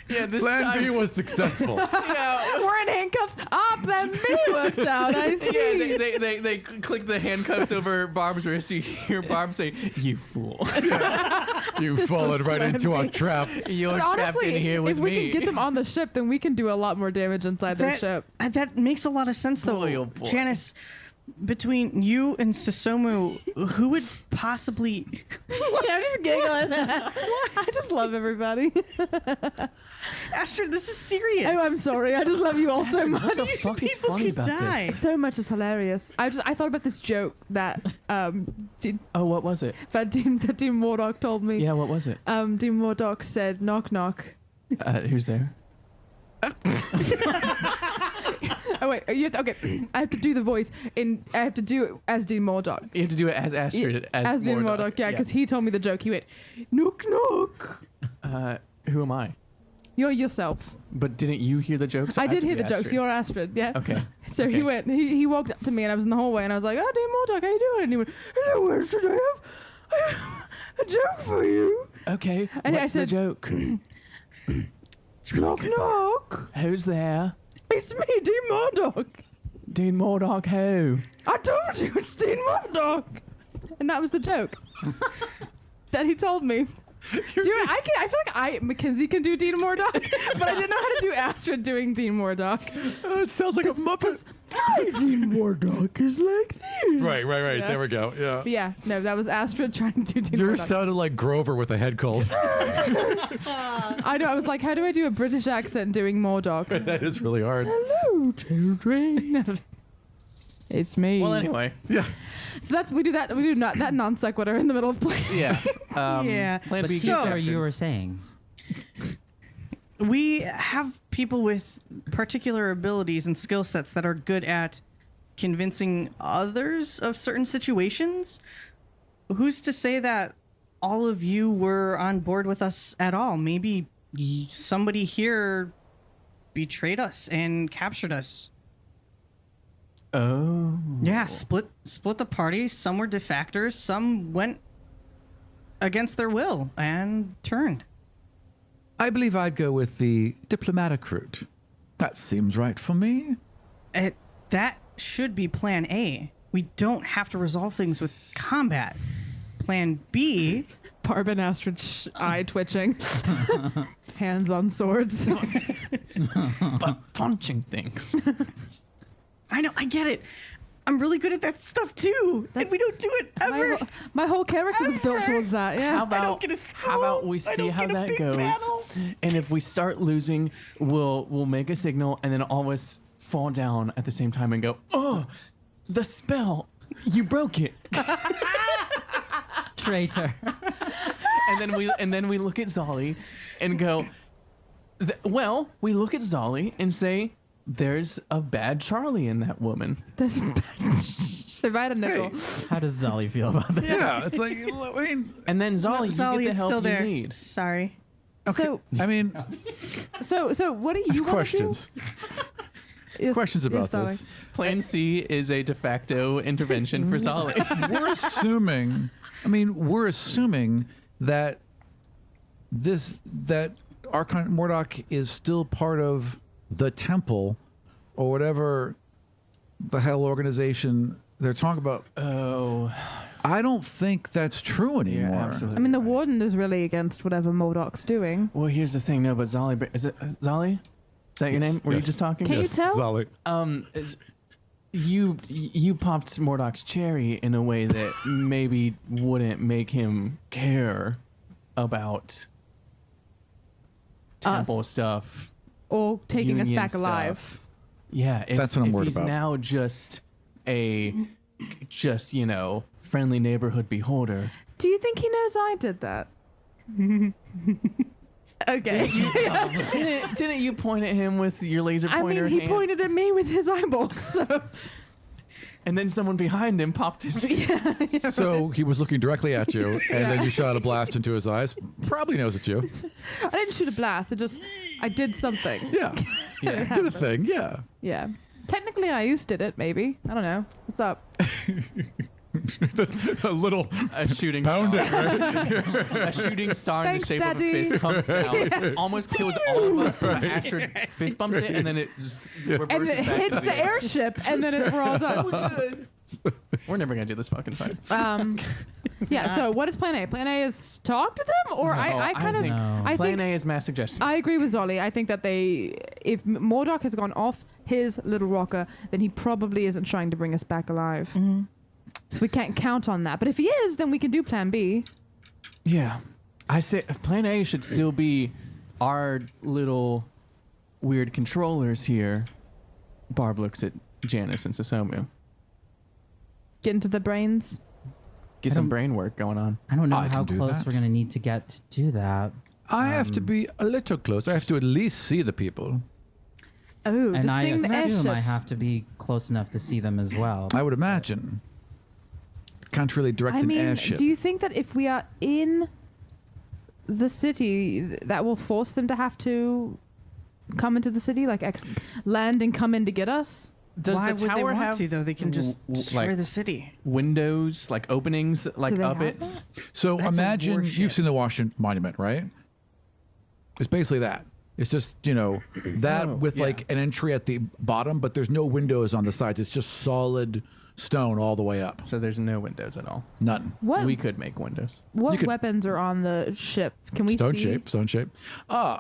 Yeah, this Plan time, B was successful. We're in handcuffs. Plan B worked out. I see. Yeah, they click the handcuffs over Barb's wrist. You hear Barb say, "You fool! You've fallen right plan into our B. trap. You're But trapped honestly, in here with if we me." can get them on the ship, then we can do a lot more damage inside their ship. That makes a lot of sense, though. Boy, oh boy. Janice, between you and Susomu, who would possibly? I'm just giggling. I just love everybody. Astrid, this is serious. Oh, I'm sorry. I just love you all so much. What the fuck is People funny could about die. this? So much is hilarious. I thought about this joke that Dean Oh, what was it? Mordok told me. Yeah, what was it? Dean Mordok said, "Knock knock." Who's there? Oh wait, okay. I have to do the voice I have to do it as Dean Mordok. You have to do it as Astrid, as Dean Mordok. Mordok, yeah, because he told me the joke. He went, "Knock knock." Who am I? You're yourself. But didn't you hear the jokes? I have did to hear be the jokes. Astrid. You're Astrid, yeah. Okay. So Okay. he went. He walked up to me, and I was in the hallway, and I was like, "Oh, Dean Mordok, how you doing?" And he went, "Hello, Astrid. I have a joke for you." Okay. And I what's the said- joke? Knock knock. Who's there? It's me, Dean Mordok. Dean Mordok. Who? I told you it's Dean Mordok. And that was the joke that he told me. Dude, I feel like Mackenzie can do Dean Mordok, but I didn't know how to do Astrid doing Dean Mordok. It sounds like a Muppet. Mordok is like this. Right. Yeah. There we go. Yeah. But yeah, no, that was Astrid trying to do You Mordok. sounded like Grover with a head cold. I know. I was like, how do I do a British accent doing Mordok? That is really hard. Hello, children. It's me. Well, anyway. Yeah. So we do that non sequitur in the middle of play. Yeah. Yeah. Plan But B. so, captured. you were saying. We have people with particular abilities and skill sets that are good at convincing others of certain situations. Who's to say that all of you were on board with us at all? Maybe somebody here betrayed us and captured us. Oh. Yeah, split the party. Some were defectors. Some went against their will and turned. I believe I'd go with the diplomatic route. That seems right for me. That should be plan A. We don't have to resolve things with combat. Plan B. Barb and Astrid eye twitching. Hands on swords. But punching things. I know, I get it. I'm really good at that stuff too. And we don't do it ever. My whole character was built towards that. Yeah. How about get a skull. how about we I see don't how get a that big goes, battle. and if we start losing, we'll make a signal, and then all of us fall down at the same time and go, "Oh, the spell! You broke it!" Traitor. and then we look at Zolly, and go, "Well, we look at Zolly and say." There's a bad Charlie in that woman. If I had a nickel. How does Zolly feel about that? Yeah, it's like, I mean, And then Zolly, Zolly, you get the it's help still there. you need. Sorry. So I mean, what do you want questions. to do? Questions about Zolly. this. Plan C is a de facto intervention for Zolly. We're assuming that Archon Mordok is still part of the temple or whatever the hell organization they're talking about. Oh, I don't think that's true anymore. yeah, absolutely. I mean, the warden is really against whatever Modok's doing. Well, here's the thing. No, but Zolly, is it Zolly? Is that your name? Were you Yes. just talking? Can you tell? Zolly. You popped Mordok's cherry in a way that maybe wouldn't make him care about temple stuff. Or taking us Union back stuff. alive. Yeah, That's what I'm if worried he's about. now just friendly neighborhood beholder. Do you think he knows I did that? Okay. Didn't you point at him with your laser I pointer mean, he hand? pointed at me with his eyeballs, so. And then someone behind him popped his. So he was looking directly at you, and then you shot a blast into his eyes. Probably knows it's you. I didn't shoot a blast. I did something. Yeah. Yeah. Did a thing, yeah. Yeah. Technically, I used it, maybe. I don't know. What's up? A little A shooting pound star. it, right? A shooting star in the Thanks, shape Daddy. of a fist comes down, almost kills all of us. So Astrid fist bumps it, and then it just reverses And it back hits to the airship, and then we're all done. We're never gonna do this fucking fight. Yeah, so what is plan A? Plan A is talk to them? Or No, I kind of. think No. I Plan think A is mass suggestion. I agree with Zolly. I think that if Mordok has gone off his little rocker, then he probably isn't trying to bring us back alive. Mm-hmm. So we can't count on that. But if he is, then we can do plan B. Yeah, I say Plan A should still be our little weird controllers here. Barb looks at Janice and Susomu. Get into the brains. Get some brain work going on. I don't know I how can do close that. we're going to need to get to do that. I have to be a little close. I have to at least see the people. Oh, And to I sing the assume I airships. have to be close enough to see them as well. I would imagine. Can't really direct I an mean, airship. do you think that if we are in the city, that will force them to have to come into the city, like land and come in to get us? Does Why the would they tower want have to, though? They can just destroy like the city. windows, like openings, like they up have it? that? So That's a imagine warship. you've seen the Washington Monument, right? It's basically that. It's just, that with like an entry at the bottom, but there's no windows on the sides. It's just solid stone all the way up. So there's no windows at all. None. What We could make windows. what weapons are on the ship? Can we Stone see? shape.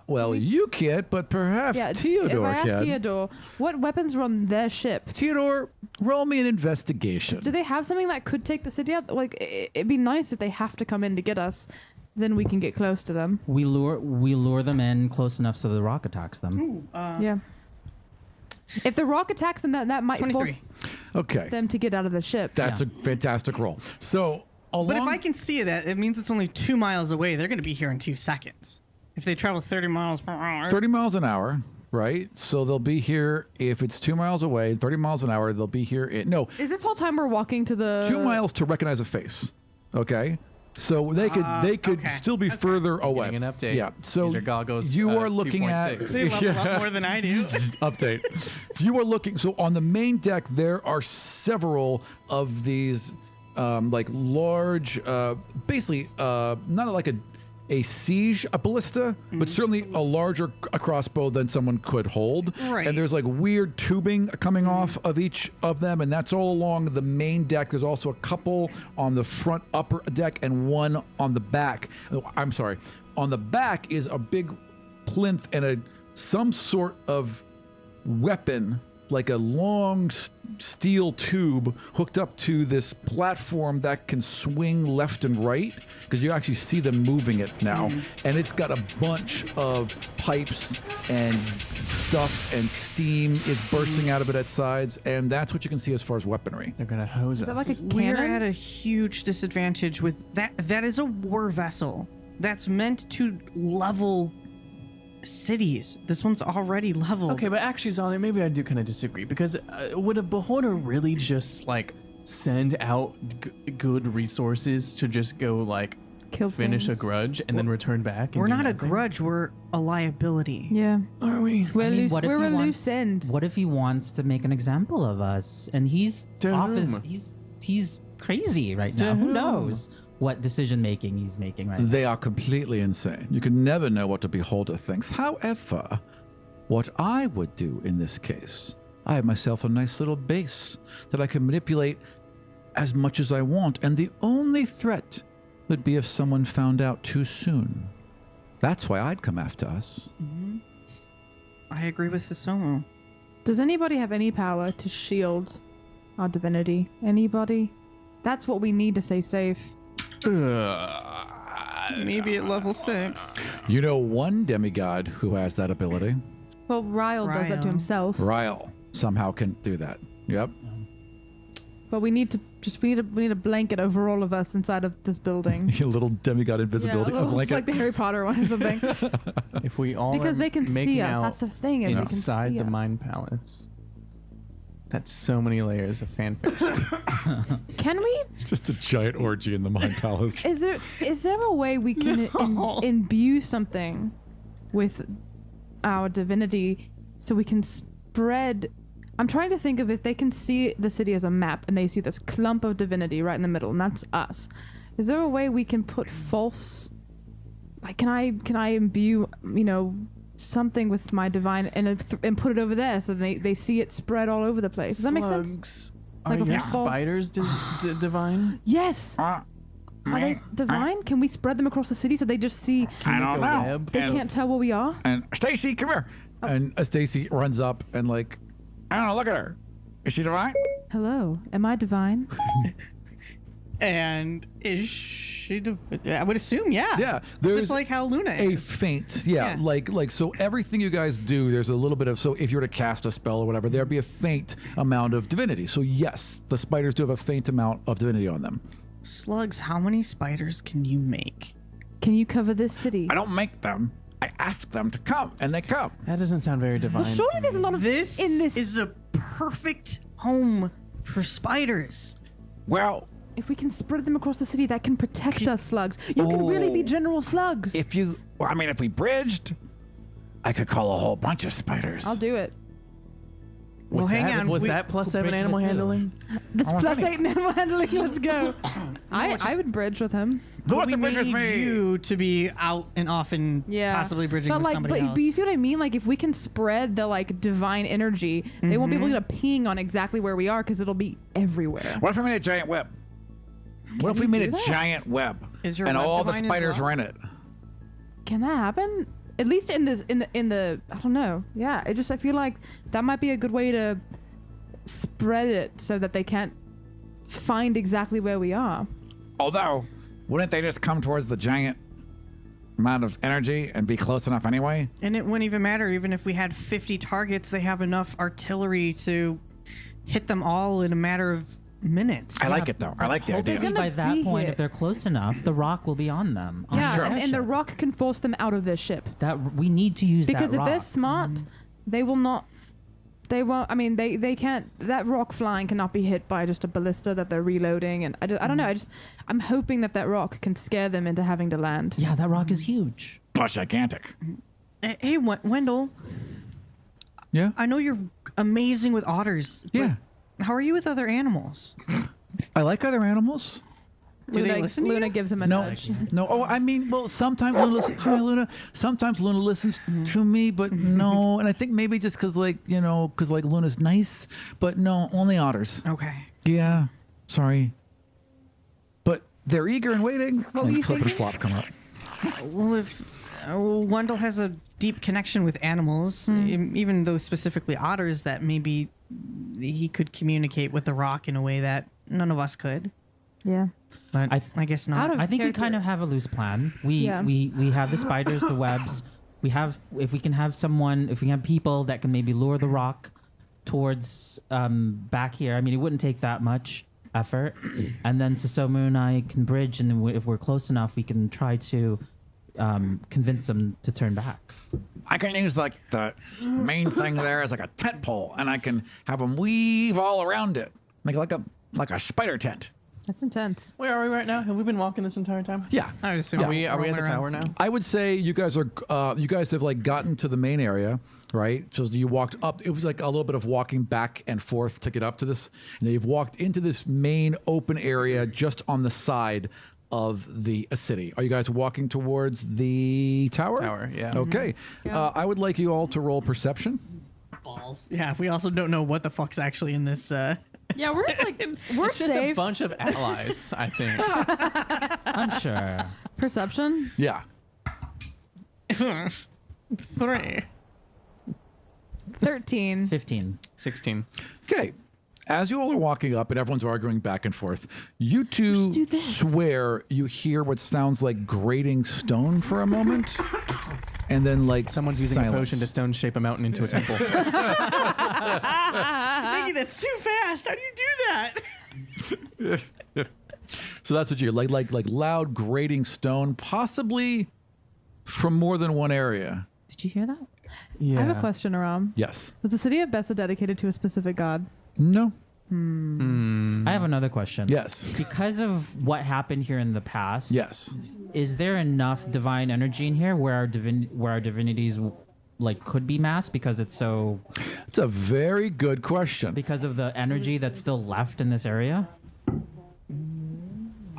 Well, you can't, but perhaps Yeah, Theodore if I ask can. Theodore, what weapons are on their ship? Theodore, roll me an investigation. Do they have something that could take the city out? Like, it'd be nice if they have to come in to get us. Then we can get close to them. We lure them in close enough so the rock attacks them. Yeah. If the rock attacks them, that might 23. force Okay. them to get out of the ship. That's Yeah. a fantastic roll. So, But if I can see that, it means it's only 2 miles away. They're going to be here in 2 seconds. If they travel 30 miles per hour. 30 miles an hour, right? So they'll be here, if it's 2 miles away, 30 miles an hour, they'll be here no, Is this whole time we're walking to the 2 miles to recognize a face. Okay? So they could okay. still be further away. Getting an update. Yeah. So These are goggles, you are looking 2.6. at They level up more than I do. update. You are looking. So on the main deck, there are several of these, like large, basically, not like a siege, a ballista, but certainly a larger crossbow than someone could hold. Right. And there's like weird tubing coming off of each of them, and that's all along the main deck. There's also a couple on the front upper deck and one on the back. Oh, I'm sorry. On the back is a big plinth and some sort of weapon, like a long steel tube hooked up to this platform that can swing left and right, because you actually see them moving it now. And it's got a bunch of pipes and stuff, and steam is bursting out of it at sides, and that's what you can see as far as weaponry. They're gonna hose Is that us. like a We're cannon? at a huge disadvantage with that. That is a war vessel that's meant to level cities. This one's already leveled. Okay, but actually, Zolly, maybe I do kind of disagree, because would a beholder really just like send out good resources to just go like Kill finish a things. grudge and then return back? And We're do not a nothing? grudge. We're a liability. Yeah. Are we? We're, I mean, loose, what if we're he a wants- loose end. What if he wants to make an example of us and he's To off his, whom? he's crazy right now. To Who whom? knows what decision making he's making right now? They are completely insane. You can never know what a beholder thinks. However, what I would do in this case, I have myself a nice little base that I can manipulate as much as I want, and the only threat would be if someone found out too soon. That's why I'd come after us. I agree with Susomu. Does anybody have any power to shield our divinity? Anybody? That's what we need to stay safe. Maybe at level 6. You know one demigod who has that ability. Well, Ryle does that to Ryle. himself. Ryle somehow can do that. Yep. But we need to we need a blanket over all of us inside of this building. A little demigod invisibility. Yeah, a blanket. like the Harry Potter one or something. If we all Because are they can making see us. out That's the thing. Is they can inside see the us. Mind Palace. That's so many layers of fanfiction. Can we? Just a giant orgy in the Mind Palace. Is there a way we can imbue something with our divinity so we can spread? I'm trying to think of if they can see the city as a map and they see this clump of divinity right in the middle, and that's us. Is there a way we can put false? Like, can I imbue something with my divine and put it over there so they see it spread all over the place? Does that make sense? Slugs. Like Are a your false- spiders divine? Yes. Are they divine? Can we spread them across the city so they just see? I don't know. Web? They can't tell where we are. And Stacy, come here. And Stacy runs up and like, I don't know, look at her. Is she divine? Hello, am I divine? And is she? I would assume, yeah. Yeah, there's Just like how Luna a is. feint. Yeah, Yeah. like so everything you guys do, there's a little bit of, so if you were to cast a spell or whatever, there'd be a faint amount of divinity. So yes, the spiders do have a faint amount of divinity on them. Slugs, how many spiders can you make? Can you cover this city? I don't make them. I ask them to come, and they come. That doesn't sound very divine. Well, surely to there's a me. lot of This in this. is a perfect home for spiders. Well, If we can spread them across the city, that can protect us, slugs. You can really be General Slugs. if we bridged, I could call a whole bunch of spiders. I'll do it. With Well, hang that, on. With we- that plus We'll 7 bridge animal with you. handling. This plus 8 animal handling. Let's go. I would bridge with him. Who wants we to bridge with need me? you to be out and off and Yeah. possibly bridging but with like, somebody else. but you see what I mean? Like, if we can spread the like divine energy, they won't be able to ping on exactly where we are because it'll be everywhere. What if we made a giant web? What if we made a do that? giant web Is your and web all the divine as spiders well? were in it? Can that happen? At least in the I don't know. Yeah, I feel like that might be a good way to spread it so that they can't find exactly where we are. Although, wouldn't they just come towards the giant amount of energy and be close enough anyway? And it wouldn't even matter. Even if we had 50 targets, they have enough artillery to hit them all in a matter of minutes. I like it though. I like the Hopefully idea. gonna by that be point, here. if they're close enough, the rock will be on them. On Yeah, sure. and the ship. rock can force them out of their ship. That we need to use Because that if rock. they're smart, they will not. They won't. I mean, they can't. That rock flying cannot be hit by just a ballista that they're reloading. And I don't know. I'm hoping that rock can scare them into having to land. Yeah, that rock is huge. Plus gigantic. Hey, Wendell, Yeah. I know you're amazing with otters. but Yeah. How are you with other animals? I like other animals. Do they listen to Luna you? gives him a No, nudge. no. Oh, I mean, well, sometimes Luna listens. Hi, Luna. Sometimes Luna listens to me, but no. And I think maybe just because, like, because like Luna's nice, but no, only otters. Okay. Yeah. Sorry. But they're eager and waiting. What were and you Clipper's thinking? flop come up. Well, if Wendell has a deep connection with animals, even though specifically otters, that maybe he could communicate with the rock in a way that none of us could. Yeah. But I I guess not. Out of I think we character. kind of have a loose plan. We Yeah. we have the spiders, the webs. We have if we can have people that can maybe lure the rock towards back here. I mean, it wouldn't take that much effort. And then Susomu and I can bridge, and then if we're close enough, we can try to convince them to turn back. I can use like the main thing there as like a tent pole, and I can have them weave all around it, make it like a spider tent. That's intense. Where are we right now? Have we been walking this entire time? Yeah. I would assume Are we at rolling the around tower now? I would say you guys have like gotten to the main area, right? So you walked up. It was like a little bit of walking back and forth to get up to this. And then you've walked into this main open area just on the side of the city. Are you guys walking towards the tower? Tower, yeah. Okay. I would like you all to roll perception. balls. Yeah, we also don't know what the fuck's actually in this. Yeah, we're just like we're It's just safe. a bunch of allies, I think. I'm sure. Perception. Yeah. 3. 13. 15. 16. Okay. As you all are walking up and everyone's arguing back and forth, you two do this. swear you hear what sounds like grating stone for a moment, and then like Someone's using silence. a potion to stone shape a mountain into a temple. Nikki, that's too fast. How do you do that? So that's what you hear, like loud grating stone, possibly from more than one area. Did you hear that? Yeah. I have a question, Aram. Yes. Was the city of Besa dedicated to a specific god? No. I have another question. Yes. Because of what happened here in the past, Yes. is there enough divine energy in here where our divinities like could be masked because it's so It's a very good question. because of the energy that's still left in this area?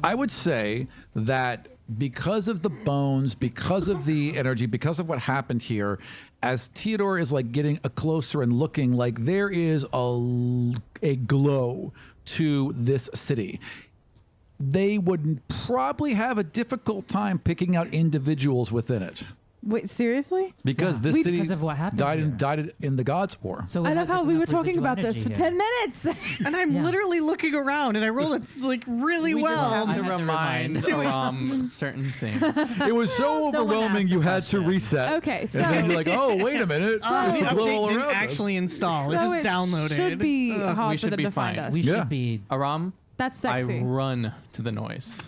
I would say that because of the bones, because of the energy, because of what happened here, as Theodore is like getting a closer and looking, like there is a glow to this city. They would probably have a difficult time picking out individuals within it Wait, seriously? because this city Because of what happened died here. died in the Gods War. So I it love has how we enough were talking residual about this energy for here. 10 minutes. And I'm literally looking around, and I rolled it like really We just well. have To had to remind Aram certain things. It was so one overwhelming asked you the had to question. reset. Okay, so and then you're like, oh, wait a minute. The It's a glow update all didn't around us. actually install. so it it just downloaded. should be we hard for should them be to find fine. us. We Yeah. should be. Aram, That's sexy. I run to the noise.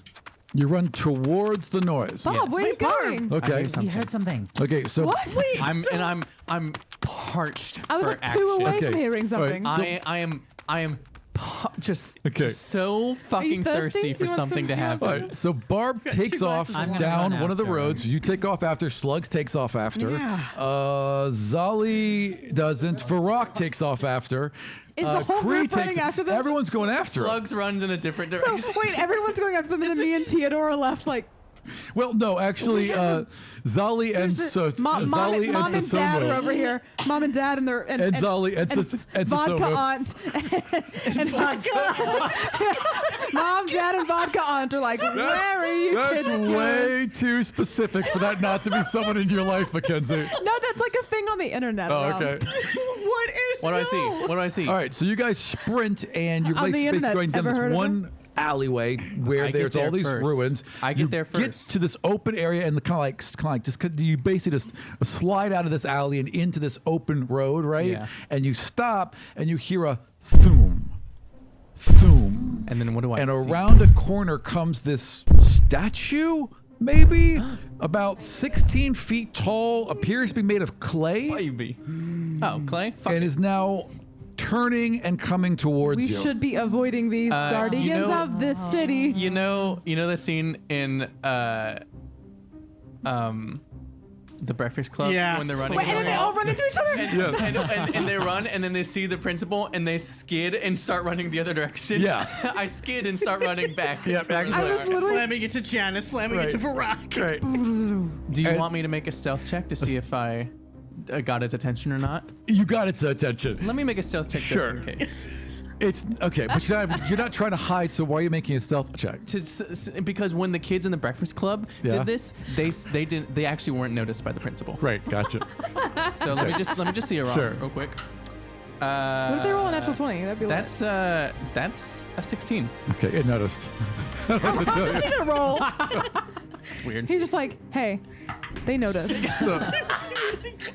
You run towards the noise. Bob, where are you going? Okay. hear We heard something. Okay. So What? I'm parched. I was for like 2 action. away Okay. from hearing something. All right, I am just Okay. so fucking thirsty? thirsty for You want something some- to you want All happen. right, so Barb takes off glasses I'm gonna down run one of the after. roads. You take off after. Slugs takes off after. Yeah. Zali doesn't. Varrock takes off after. Is the whole Cree group running takes after them? Everyone's going after him. Slugs runs in a different So direction. wait, everyone's going after them, and then me and Theodora left like Well, no, actually, Zali and mom Zali and dad are Susomu. over here. Mom and dad and their And Zali and vodka Susomu. aunt and vodka aunt. Mom, dad, and vodka aunt are like, where are you That's kids going? way too specific for that not to be someone in your life, Mackenzie. No, that's like a thing on the internet. Oh, Mom. okay. What do I see? What do I see? All right, so you guys sprint and you're On the basically internet. going down Ever this heard of one alleyway where I get there's all there these first. ruins. I get You there Get first. to this open area and you basically just slide out of this alley and into this open road, right? Yeah. And you stop and you hear a thoom, thoom. And then what do I And see? around a corner comes this statue, maybe about 16 feet tall, appears to be made of clay, Baby. Oh, Clay? Fuck and it. is now turning and coming towards We you. should be avoiding these guardians you know- of this city. You know the scene in the Breakfast Club Yeah. when they're running Wait, in and the then they wall? all run into each other? And they run, and then they see the principal, and they skid and start running the other direction. Yeah. I skid and start running back. Yeah, towards I was her. literally Slamming it to Janice, slamming it to Barack. Right. Do you And- want me to make a stealth check to see if I got its attention or not? You got its attention. Let me make a stealth check Sure. just in case. It's okay, but you're not trying to hide. So why are you making a stealth check? Because when the kids in the Breakfast Club Yeah. did this, they actually weren't noticed by the principal. Right. Gotcha. So let me just see a roll Sure. real quick. What if they roll a natural 20? That'd be like, That's a 16. Okay. It noticed. I just need to roll. It's weird. He's just like, hey, they noticed. So,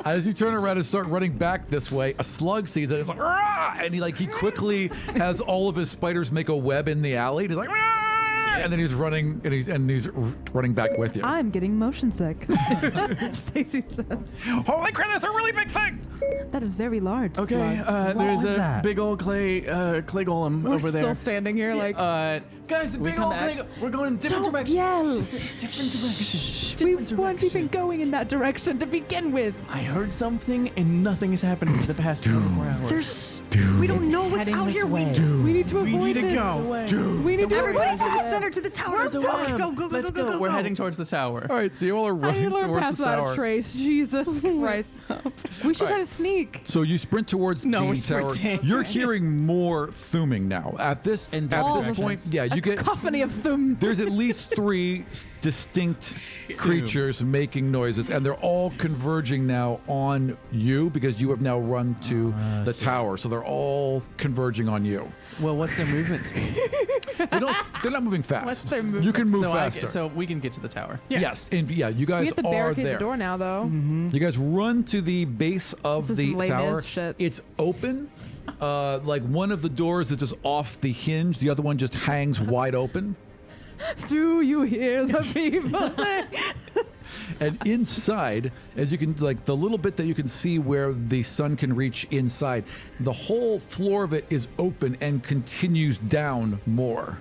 as you turn around and start running back this way, a slug sees it. It's like, "Rah!" And he quickly has all of his spiders make a web in the alley. And he's like, "Rah!" And then he's running and he's running back with you. I'm getting motion sick. Stacy says. Holy crap! That's a really big thing. That is very large. Okay, Slugs. there's was a that? big old clay golem We're over still there. standing here like, Guys, the big come old back? clay. We're going in different don't directions. yell. Different directions. We weren't even going in that direction to begin with. I heard something, and nothing has happened for the past 24 hours. We don't know what's Heading out this here. way. We need to avoid need to this. go. We need to Everybody avoid to the this. center, to the tower. There's a web. Go, go, go, Let's go, go, go. We're heading towards the tower. All right. So you all are I need running to learn towards past the that tower. trace. Jesus Christ. We should try to sneak. So you sprint towards No, we're the tower. sprinting. You're hearing more thooming now. At this In at both this point, directions. yeah, you get Cacophony of them. there's at least three distinct creatures making noises, and they're all converging now on you because you have now run to the tower. So they're all converging on you. Well, what's their movement speed? They're not moving fast. What's their You can move so, faster. so we can get to the tower. Yes, and you We guys have to are barricade there. the door now, though. You guys run to the base of This is the lame tower. as shit. It's open. Like one of the doors is just off the hinge. The other one just hangs wide open. Do you hear the people say? And inside, as you can, like the little bit that you can see where the sun can reach inside, the whole floor of it is open and continues down more.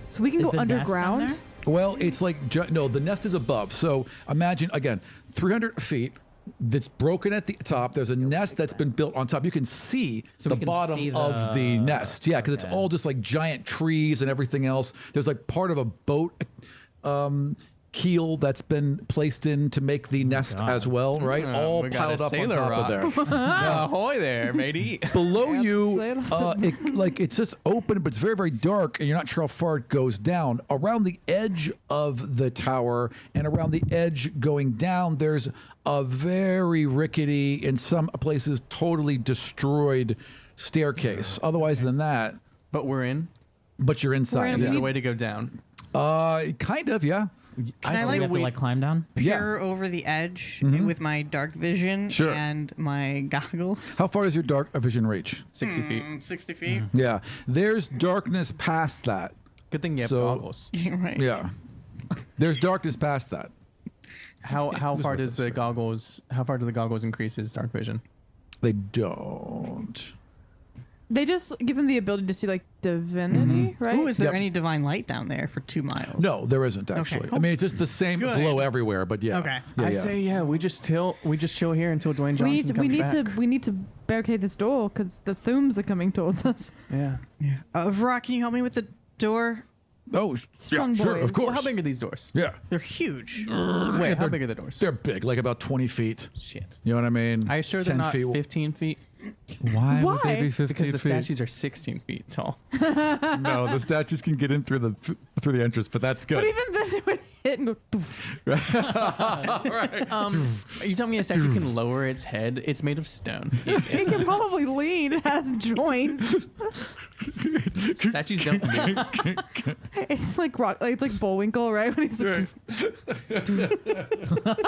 So we can Is go the nest down underground. there? Well, it's like, no, the nest is above. So imagine, again, 300 feet. That's broken at the top. There's a nest that's been built on top. You can see So the we can bottom see of the nest. Yeah, because it's okay. all just like giant trees and everything else. There's like part of a boat keel that's been placed in to make the nest God. as well, right? all we got piled a up on sailor top rock. of there. Ahoy there, matey. Below you, sailor- it's just open, but it's very, very dark, and you're not sure how far it goes down. Around the edge of the tower and around the edge going down, there's a very rickety, in some places, totally destroyed staircase. Otherwise than that, But we're in. but you're inside. in a There's yeah. a way to go down. Kind of, yeah. Can I So we have to like like climb down. peer over the edge with my dark vision Sure. and my goggles? How far does your dark vision reach? 60 feet. 60 feet. Yeah, there's darkness past that. Good thing you have So- goggles. Right. Yeah, there's darkness past that. How far does the goggles? How far do the goggles increase his dark vision? They don't. They just give them the ability to see like divinity, right? Ooh, is there Yep. any divine light down there for 2 miles? No, there isn't actually. I mean, it's just the same Good. glow everywhere, but yeah. Okay. Yeah, I yeah. say, we just chill here until Dwayne Johnson we need to comes back. we need to barricade this door because the Thumes are coming towards us. Yeah. Rock, can you help me with the door? Oh, Strong yeah, sure, boys. of course. Well, how big are these doors? Yeah. They're huge. Wait, how big are the doors? They're big, like about 20 feet. Shit. You know what I mean? Are you sure they're 10 not feet. 15 feet? Why would they Why? be 15 Because the feet? statues are 16 feet tall. No, the statues can get in through the entrance, but that's good. But even then, it would hit and go. Doof. Are you telling me a statue can lower its head? It's made of stone. It can probably lean. It has joints. Statues don't move. It's like it's like Bullwinkle, right? When he's like,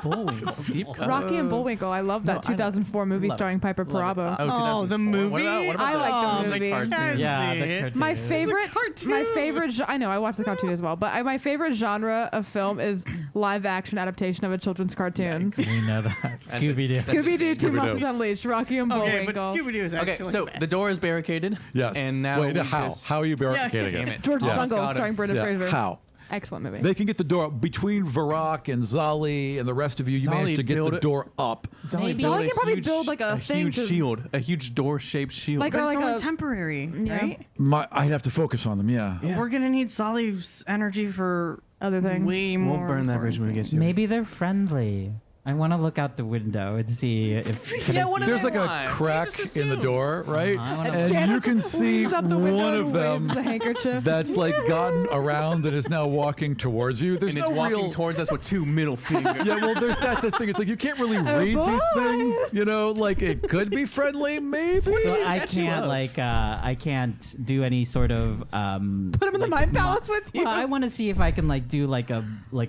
Bullwinkle. Deep cut. Rocky and Bullwinkle. I love that No, I know. 2004 movie Love it. starring Piper Love it. Perabo. Oh, the 2004. movie? What about I like the movie. cartoon? Yeah, the it. cartoon. My favorite, cartoon. my favorite. I know I watched the cartoon as well, but my favorite genre of film is live action adaptation of a children's cartoon. We know that. Scooby Doo. Scooby Doo, Two Scooby-Doo. Monsters Unleashed, Rocky and Okay, but Bullwinkle. Scooby Doo is actually Okay, so the door is barricaded. Yes. And now Wait, we how? just- How are you barricading Damn it? it. George Yeah. Jungle, Got him. starring Brendan Yeah. Fraser. How? Excellent movie. They can get the door between Varrock and Zali and the rest of you. You Zali managed to get build the it- door up. It's only Maybe. build Well, I a can probably huge- build, like, a thing huge to- shield, a huge door-shaped shield. Like- But or it's like only a- temporary, Yeah. right? I'd have to focus on them. Yeah. Yeah. We're gonna need Solly's energy for Other things. way We'll more. burn that bridge when we get to it. Maybe they're friendly. I want to look out the window and see if. Yeah, what do There's they like a want? crack He just in the assumes. door, right? I wanna- And you Janice can see leans out the window one and of them waves the handkerchief. that's like gotten around and is now walking towards you. There's And it's no walking real. towards us with 2 middle fingers. Yeah, well, that's the thing. It's like you can't really read boy. these things. You know, like it could be friendly, maybe. So I statue can't of? I can't do any sort of Put him in the mind balance with you. Well, I want to see if I can do like a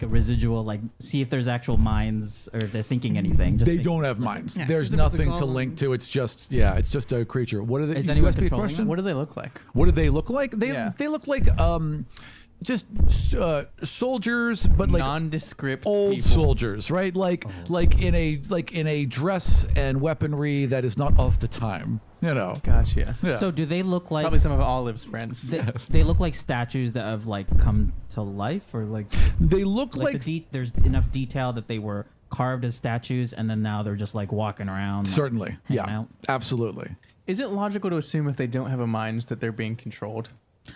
residual, see if there's actual minds or if they're thinking anything. Just They think- don't have minds. Yeah, There's it's difficult to nothing call to them. link to. It's just it's just a creature. What are they? Is you anyone asked me a controlling question? them? What do they look like? What do they look like? They Yeah. they look like just soldiers, but like Nondescript old people. soldiers, right? Like in a dress and weaponry that is not of the time. You know. Gotcha. Yeah. So do they look like Probably some of Olive's friends. They look like statues that have come to life, or they look like there's enough detail that they were carved as statues, and then now they're just walking around. certainly. hanging Yeah. out. Absolutely. Is it logical to assume if they don't have a mind that they're being controlled?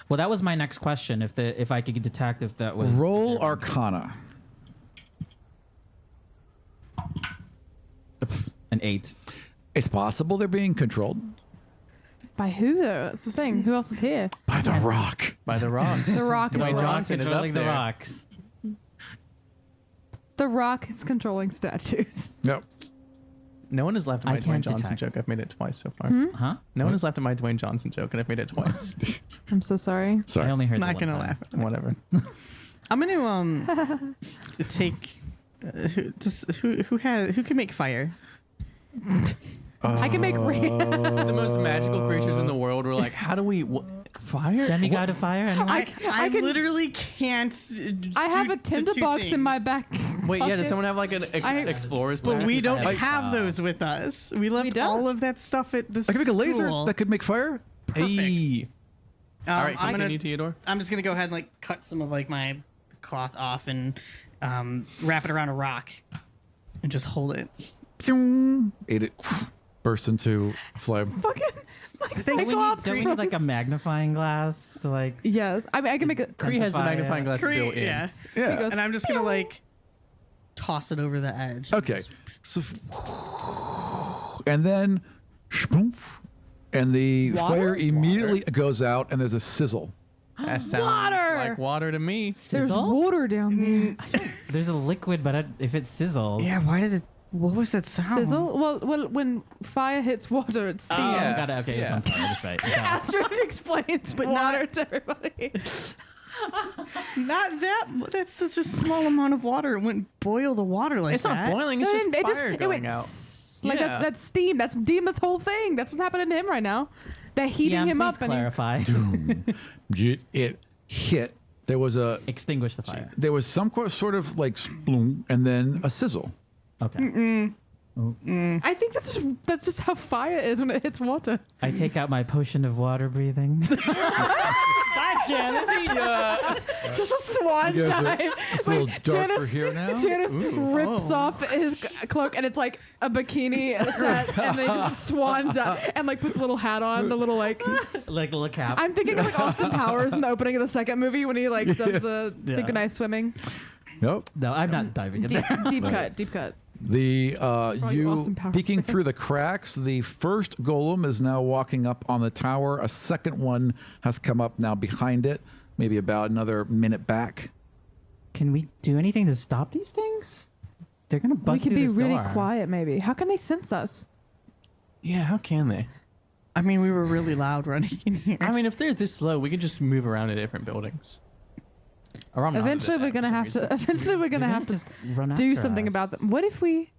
Well, that was my next question. If I could detect if that was Roll Arcana. an 8. It's possible they're being controlled By who though? That's the thing. Who else is here? by the rock. By the Rock. The Rock. Dwayne is Johnson is up controlling the there. rocks. The Rock is controlling statues. Yep. No one has laughed at I my Dwayne can't Johnson detect. joke. I've made it twice so far. Huh? No one has laughed at my Dwayne Johnson joke, and I've made it twice. I'm so sorry. I Sorry. only heard. I'm the not one gonna time. laugh. Whatever. I'm gonna to take who can make fire. I can make rain. The most magical creatures in the world were like, how do we... fire? Demigod of fire. Anyone? I can. literally can't. I have do a the tinder two box in my things. back. Wait, yeah, does pocket. someone have like an I- explorer's But pass? we don't I- have those with us. We left We don't? all of that stuff at the I can make a laser school. that could make fire. Hey. All right, I'm continue, Theodore. I'm just gonna go ahead and cut some of my cloth off and wrap it around a rock and just hold it. It bursts into flame. Fucking like Thanks, Don't we Cyclops. need a magnifying glass to Yes, I mean I can make a. Kree has the Intensify magnifying it. glass built in. Yeah. Yeah. goes, And I'm just gonna toss it over the edge. Okay. So, and then, shpoof, and the Water? fire immediately goes out, and there's a sizzle. That sounds Water! like water to me. There's Sizzle? water down there. There's a liquid, but if it sizzles. Yeah. Why does it? What was that sound? Sizzle. Well, when fire hits water, it steams. Yeah. Got it. Okay, Yeah. I'm sorry. That's right. Okay. Astrid explains But water not- to everybody. Not that. That's such a small amount of water. It wouldn't boil the water like It's that. not boiling, it's No, just it fire it going went out. like Yeah. that's steam. That's Dima's whole thing. That's what's happening to him right now. They're heating DM, him please up, and he's, clarify. It hit. There was Extinguish the fire. some sort of sploom, and then a sizzle. Okay. I think that's just how fire is when it hits water. I take out my potion of water breathing. Bye, Janice. See ya. Just a swan You guys are- dive. it's a little darker here now. Janice rips off his cloak, and it's like a bikini set, and they just swan dive, and like puts a little hat on, the little like. Like a little cap. I'm thinking of like Austin Powers in the opening of the second movie when he like does the synchronized swimming. Yep. No, I'm not diving in Deep, there. deep cut. The you Austin you Powers peeking fans. through the cracks. The first golem is now walking up on the tower. A second one has come up now behind it, maybe about another minute back. Can we do anything to stop these things? They're gonna We bust could through be this really door. quiet, maybe. How can they sense us? Yeah, how can they? I mean, we were really loud running in here. I mean, if they're this slow, we could just move around to different buildings. Or I'm not Eventually, into we're that gonna for have some to. reason. Eventually, we're gonna They're have to just run do after something us. about them. What if we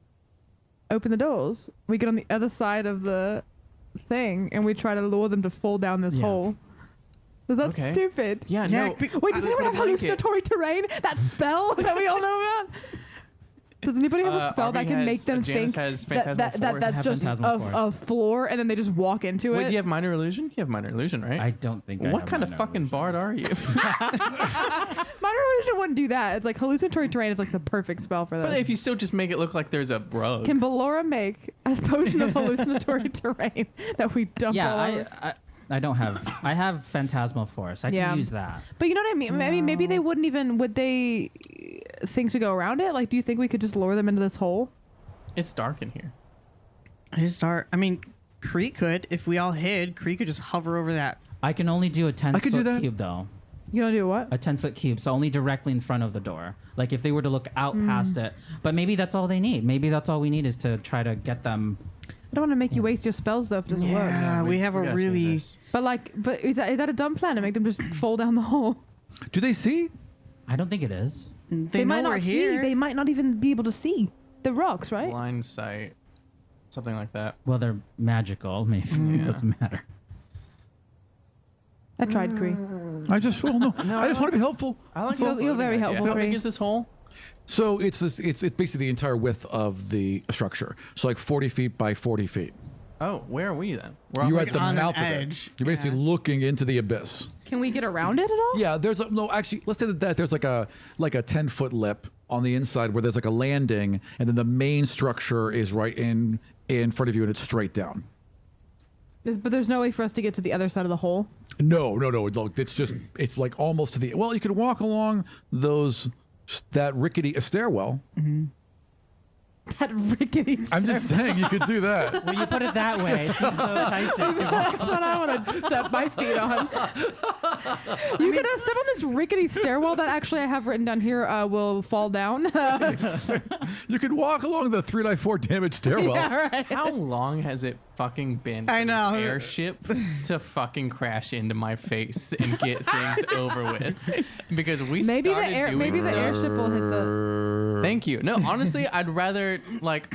open the doors? We get on the other side of the thing, and we try to lure them to fall down this Yeah. hole. Is that Okay. stupid? Yeah, Yeah, no. Wait, does anyone have blanket. hallucinatory terrain? That spell that we all know about? Does anybody have a spell that Arby can has- make them Janice think has that Phantasmal Force. that's Have just Phantasmal Force. a floor, and then they just walk into Wait, it? do you have minor illusion? You have minor illusion, right? I don't think. I what have kind of minor fucking illusion. bard are you? Minor illusion wouldn't do that. It's like hallucinatory terrain is like the perfect spell for but this. if you still just make it look like there's a rug. Can Ballora make a potion of hallucinatory terrain that we dump Yeah, all over? I don't have. I have Phantasmal Force. I Yeah. can use that. But you know what I mean? I mean, maybe they wouldn't even. Would they think to go around it? Like, do you think we could just lure them into this hole? It's dark in here. I mean, Kree could. If we all hid, Kree could just hover over that. I can only do a 10 I could do foot that. cube though. You gonna do what? A 10-foot cube, so only directly in front of the door. Like if they were to look out past it. But maybe that's all they need. Maybe that's all we need is to try to get them. I don't want to make you waste your spells though if it doesn't work. Yeah, we have a gotta save really. this. But is that a dumb plan to make them just fall down the hole? Do they see? I don't think it is. They, might know not we're see. here. They might not even be able to see the rocks, right? Blind sight. Something like that. Well, they're magical. Maybe it doesn't matter. I tried, Kree. I just well, no. I just want to be helpful. I like You're- the you're very floating idea. helpful, How big Bree. is this hole? So it's basically the entire width of the structure. So like 40 feet by 40 feet. Oh, where are we then? We're You're like at the on an mouth of edge. it. You're basically looking into the abyss. Can we get around it at all? Yeah, there's no actually. Let's say that there's like a 10-foot lip on the inside where there's like a landing, and then the main structure is right in front of you, and it's straight down. But there's no way for us to get to the other side of the hole. No. Look, it's like almost to the. Well, you could walk along that rickety stairwell. That rickety. I'm just saying you could do that. When you put it that way, it seems so enticing. That's what I want to step my feet on. You can step on this rickety stairwell that actually I have written down here will fall down. You could walk along the 3x4 damage stairwell. Yeah, right. How long has it fucking been for I know. this airship to fucking crash into my face and get things over with? Because we Maybe started doing maybe the so- airship will hit the. Thank you. No, honestly, I'd rather like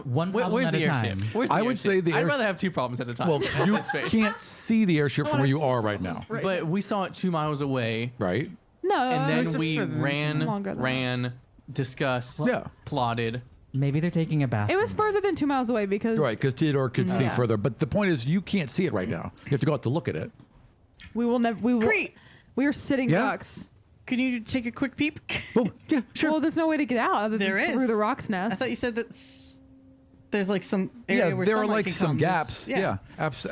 One problem where's at the a airship? time. Where's the I would airship? say the I'd air- rather have two problems at a time. Well, at you this phase. can't see the airship from where you are right now, But we saw it 2 miles away, right? No. and was then it we further than longer than ran, discussed, Yeah. plotted. Maybe they're taking a bath. It was further than 2 miles away because Right, because Theodore could see Yeah. further. But the point is, you can't see it right now. You have to go out to look at it. we will never. We will. Kree, We are sitting Yeah. ducks. can you take a quick peep? Oh, yeah, sure. Well, there's no way to get out other than There is. through the rock's I nest. thought you said that there's like some area yeah, where there are sunlight like can some come. gaps. There's- Yeah,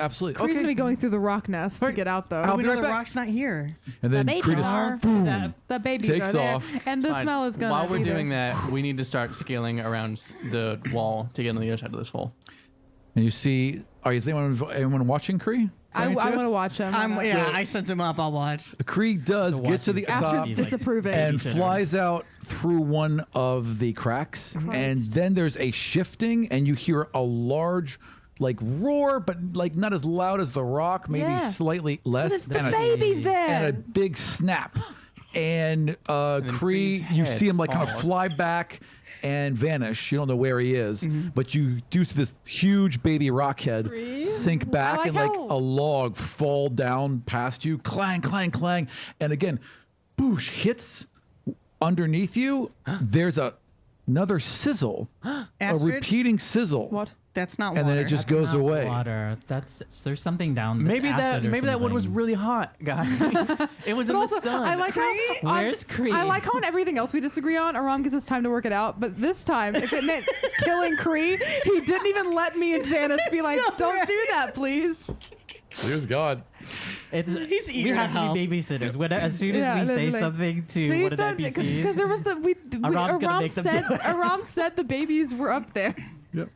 absolutely. Kree's gonna be going through the rock nest to Right. get out though. I'll we be know right the back. rock's not here. And then babies Creed are. is boom, The babies takes are there, off. and the Fine. smell is gonna. While we're be there. doing that, we need to start scaling around the wall to get on the other side of this hole. and you see. Is anyone watching Cree? I want to watch him. I sent him up. I'll watch. Cree does To get watch to the these top Astrid's He's like- disapproving. and Babysitters. flies out through one of the cracks, and then there's a shifting, and you hear a large, like roar, but like not as loud as the rock, maybe Yeah. slightly less, It's the and a babies there. and a big snap. And then Cree, Kree's you head see him like kind of falls. fly back and vanish. You don't know where he is, Mm-hmm. but you do see this huge baby rock head sink back like and like how- a log fall down past you. Clang, clang, clang. And again, boosh, hits underneath you. There's a another sizzle, a Astrid? repeating sizzle. What? That's not And water. then it just That's goes not away. Water. There's something down. Maybe acid or that wood was something. really hot, guys. It was But in also, the sun. I like how Where's Cree? I like how on everything else we disagree on, Aram gives us time to work it out. But this time, if it meant killing Cree, he didn't even let me and Janice be like, "Don't do that, please." Here's God. It's, He's we eager to have to help. be babysitters. As soon as Yeah, we say literally. something to Please one of the don't, NPCs, because there was Aram's gonna Aram make them said do it. Aram said the babies were up there. Yep.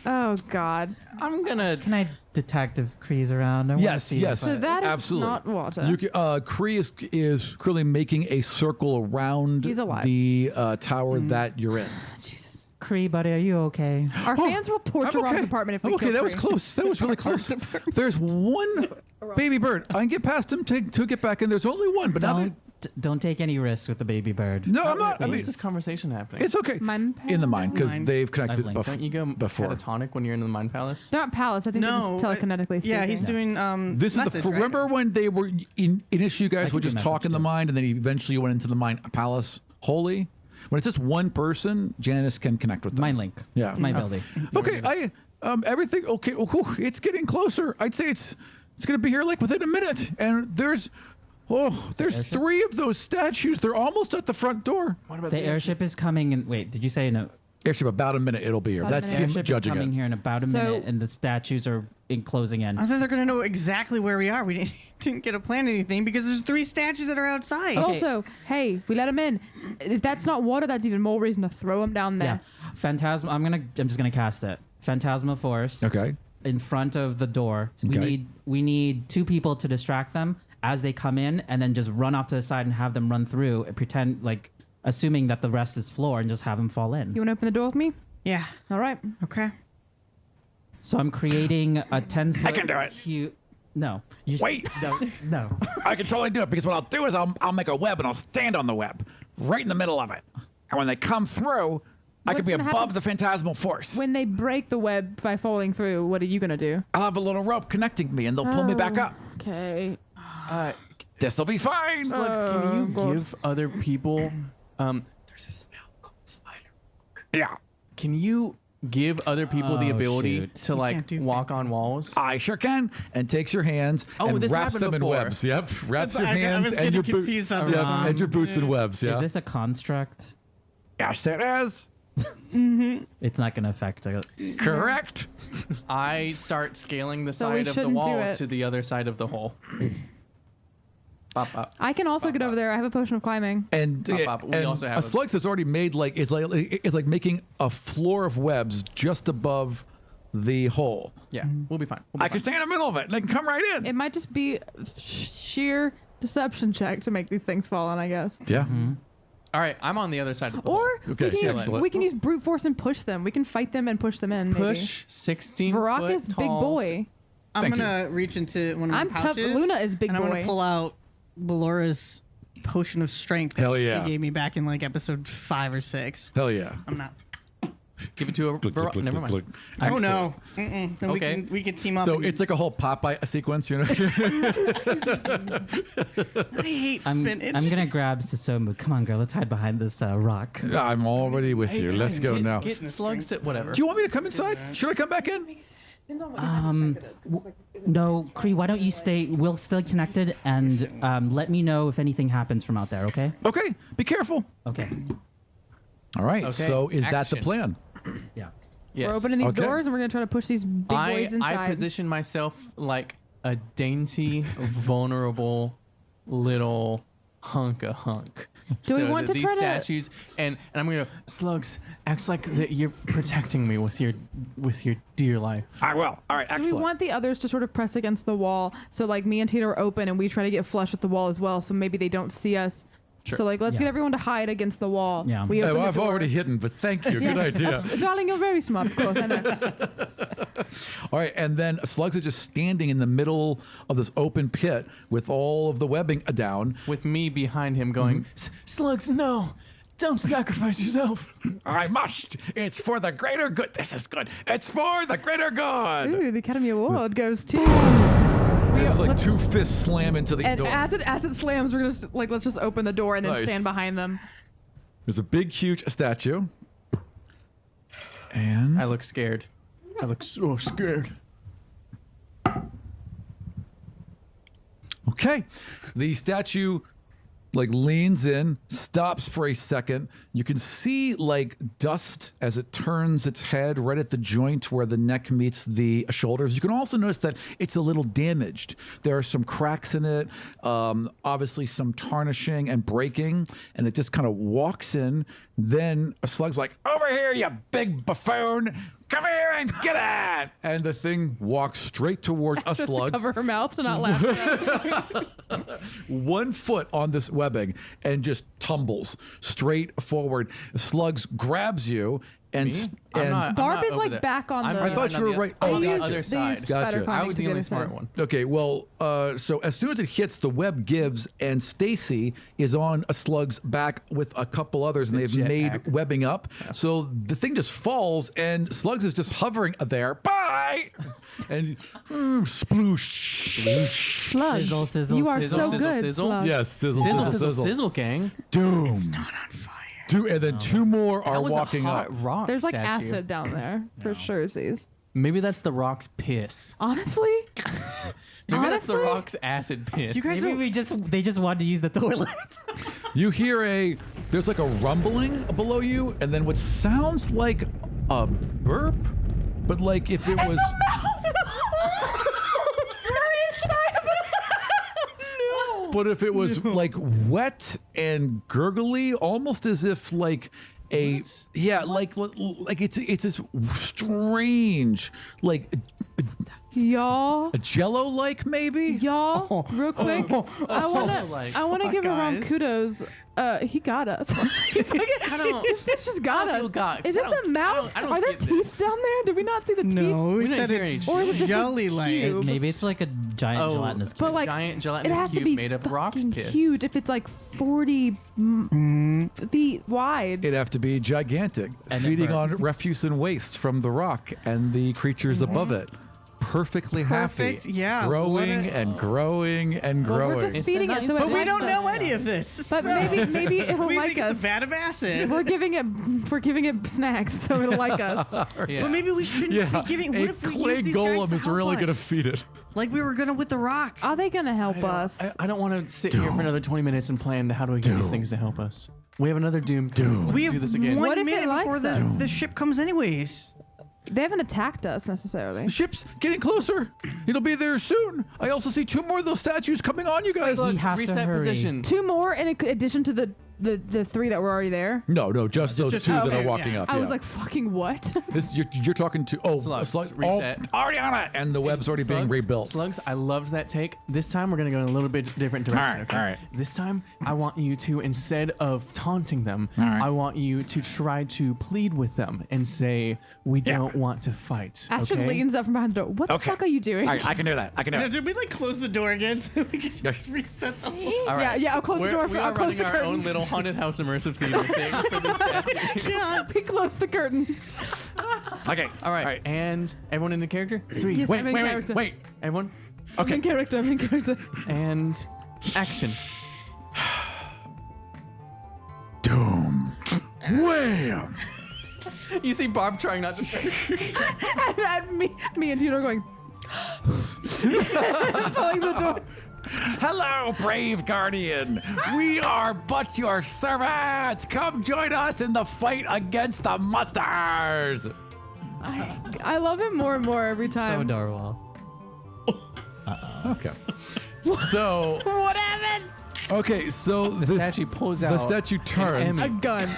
Oh God. I'm gonna. can I detect if Kree's around? I wanna Yes, see yes. if I- So that is Absolutely. not water. You can, Kree is currently making a circle around He's alive. the tower that you're in. Kree, buddy, are you okay? Our fans will torture I'm Aram's okay. apartment if we I'm okay, kill that was Kree. close. That was really close. There's one baby bird. I can get past him to get back in. There's only one, but now Don't take any risks with the baby bird. no, I'm not. I Where mean, is this conversation happening? it's okay. Mine In the mine, because Mine. they've connected I've linked. Don't you go before. catatonic when you're in the Mind Palace? They're not palace. I think No, they're just telekinetically. Yeah, he's speaking. doing This is message, the. right? Remember when they were initially you guys can would do just talk message in the too. mind, and then eventually you went into the mine palace wholly. When it's just one person, Janice can connect with them. Mind link. Yeah. It's my ability. Okay, everything okay. Oh, it's getting closer. I'd say it's going to be here like within a minute. And there's Airship? 3 of those statues. They're almost at the front door. What about The airship is coming in. Wait, did you say no? Airship, about a minute. It'll be here. About a That's minute. him Airship is judging coming it. here in about a So- minute, and the statues are closing in. I think they're gonna know exactly where we are. We didn't get a plan or anything because there's 3 statues that are outside. But Okay. also, hey, we let him in. If that's not water, that's even more reason to throw him down there. Yeah, Phantasma. I'm just gonna cast it. Phantasma Force. Okay. In front of the door. So Okay. we need 2 people to distract them as they come in, and then just run off to the side and have them run through and pretend like assuming that the rest is floor and just have them fall in. You want to open the door with me? Yeah. All right. Okay. So I'm creating a 10-foot. I can do it. No. Wait. No. I can totally do it because what I'll do is I'll make a web and I'll stand on the web right in the middle of it. And when they come through, I can What's be gonna above happen the phantasmal force. When they break the web by falling through, what are you gonna do? I'll have a little rope connecting me and they'll pull me back up. Okay. This'll be fine. Slugs, can you God. give other people? There's a spell called Spider. Yeah. Can you give other people the Oh, ability shoot. to You like can't do walk on walls? I sure can. And takes your hands Oh, and this wraps happened them in before. webs. Yep. Wraps your I hands was and getting your confused on yeah, this one. and your boots in webs. Yeah. Is this a construct? Yes, it is. It's not gonna affect it. Correct. I start scaling the So we side of the shouldn't do wall it. to the other side of the hole. Pop up. I can also get over there. I have a potion of climbing. And, Pop, we and also have a slugs has already made it's like making a floor of webs just above the hole. Yeah, we'll be fine. We'll be I can fine. stand in the middle of it and they can come right in. It might just be sheer deception check to make these things fall on, I guess. Yeah. All right, I'm on the other side of the Or hole. Okay, excellent. we can use brute force and push them. We can fight them and push them in. Maybe. Push 16 Varrock foot is big tall. boy. I'm Thank gonna reach into one of my I'm tough. pouches. Luna is big and I'm boy. gonna pull out Ballora's potion of strength. that Hell yeah. She gave me back in like episode 5 or 6. Hell yeah. I'm not. Give it to a Varrock. Never mind. Oh no. Then Okay. we can team up. So and- it's like a whole Popeye sequence, you know? I hate I'm spinach. gonna grab Susomu. Come on, girl. Let's hide behind this rock. I'm already with you. Let's go now. Do Get slugs to whatever. you want me to come inside? Should I come back in? No, Kree. Why don't you stay? We'll stay connected, and let me know if anything happens from out there. Okay? Okay. Be careful. Okay. All right. Okay, So is that the action. plan? Yeah. Yes. We're opening these Okay. doors and we're gonna try to push these big boys inside. I position myself like a dainty, vulnerable little hunk of hunk. Do we So want that to these try to- statues and I'm gonna go, Slugs, acts like that you're protecting me with your dear life. I will. All right. Do we Excellent. want the others to sort of press against the wall? So like me and Tita are open and we try to get flush with the wall as well. So maybe they don't see us. Sure. So like let's Yeah. get everyone to hide against the wall. Yeah. We open the I've door. already hidden, but thank you. Yeah. Good idea. Darling, you're very smart, of course. I know. All right, and then Slugs is just standing in the middle of this open pit with all of the webbing down. With me behind him going, Slugs, no! Don't sacrifice yourself. I must. It's for the greater good. This is good. It's for the greater good. Ooh, the Academy Award goes to. It's like let's- two fists slam into the And door. as it slams, we're gonna let's just open the door and then Nice. stand behind them. There's a big, huge statue. And I look scared. I look so scared. okay, the statue like leans in, stops for a second. You can see like dust as it turns its head right at the joint where the neck meets the shoulders. You can also notice that it's a little damaged. There are some cracks in it, obviously some tarnishing and breaking, and it just kind of walks in. Then a slug's like, "Over here, you big buffoon! Come here and get it!" And the thing walks straight towards a Just to slug. cover her mouth to not laugh. 1 foot on this webbing and just tumbles straight forward. Slugs grabs you and Me? and I'm Barb not is over like there. back on the. I thought you were right on on the the other They side. use Gotcha. spider I climbing was to the get only us smart in. one. Okay, well, so as soon as it hits, the web gives, and Stacy is on a slug's back with a couple others, and The they've made jetpack. webbing up. So the thing just falls, and Slugs is just hovering there. Bye! And sploosh. Slug. Sizzle, sizzle, You are sizzle, so sizzle, good, sizzle. Slug. Yes, sizzle, Sizzle, sizzle, sizzle, sizzle. sizzle, gang. Doom. It's not on fire. And then 2 more are That was walking a hot up. rock There's like statue. acid down there for sure. Sees. Maybe that's the rock's piss. Honestly, Maybe that's the Honestly? rock's acid piss. You guys they just wanted to use the toilet. You hear there's like a rumbling below you, and then what sounds like a burp, but like if it was. But if it was like wet and gurgly, almost as if like like it's this strange like y'all, a jello like maybe. y'all, real quick, I wanna give Aram guys. kudos. He got us. This bitch just got I don't us. feel got- Is I this don't- a mouth? I don't Are there get teeth this. down there? Did we not see the No, teeth? we didn't said hear it's each- Or is it just a jelly like. cube? Maybe it's like a giant gelatinous But cube. like, giant it gelatinous has to cube be made of rock's fucking piss. huge if it's like 40 feet wide. It'd have to be gigantic, And it feeding on burned. refuse and waste from the rock and the creatures above it. Perfectly Perfect, happy. yeah, Growing what a- and growing and Well, growing. we're just feeding it, so it But we likes don't us. know any of this. But so maybe it'll we like think us. it's a vat of acid. We're giving it snacks, so it'll like us. Yeah. Well, maybe we shouldn't yeah, be giving. a What if we clay use these guys golem to is help really us? going to feed it. Like we were gonna with the rock. Are they gonna help us? I don't want to sit here for another 20 minutes and plan how do we get these things to help us. We have another doom. Let's We have do this again. one What if it minute before likes the ship comes, anyways. They haven't attacked us necessarily. The ship's getting closer. It'll be there soon. I also see 2 more of those statues coming on you guys. We have to Reset hurry. position. 2 more in addition to the 3 that were already there. No, just those 2 that okay, are walking yeah. up. I was yeah. like, fucking what? This, you're talking to Slugs, slug, reset. already on it, and the web's already being rebuilt. Slugs, I loved that take. This time we're gonna go in a little bit different direction. All right. This time I want you to, instead of taunting them, right. I want you to try to plead with them and say, "We don't want to fight." Astrid okay? leans up from behind the door. What the fuck are you doing? I can do that. I can do Now, it. did we like close the door again so we could just reset the whole? All right. Yeah, I'll close the door. We I'll are close running the our curtain. own little haunted house immersive theater thing for this statue. We close the curtain. Okay. All right. And everyone in the character? 3. Yes, I'm in character. Wait. Everyone. I'm in character. I'm in character. And action. Doom. Wham. You see Barb trying not to. and me and Tino are going. Pulling the door. Hello, brave guardian. We are but your servants. Come join us in the fight against the monsters. I love him more and more every So time. adorable. Okay. So, What happened? okay, so The statue pulls out. the statue turns. an A Emmy. gun.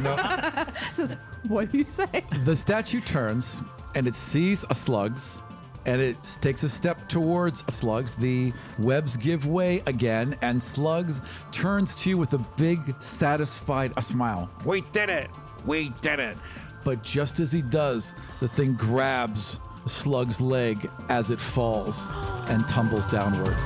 No, Says, what do you say? the statue turns and it sees a slugs and it takes a step towards a slugs. The webs give way again and slugs turns to you with a big satisfied smile. We did it. We did it. But just as he does, the thing grabs slug's leg as it falls and tumbles downwards.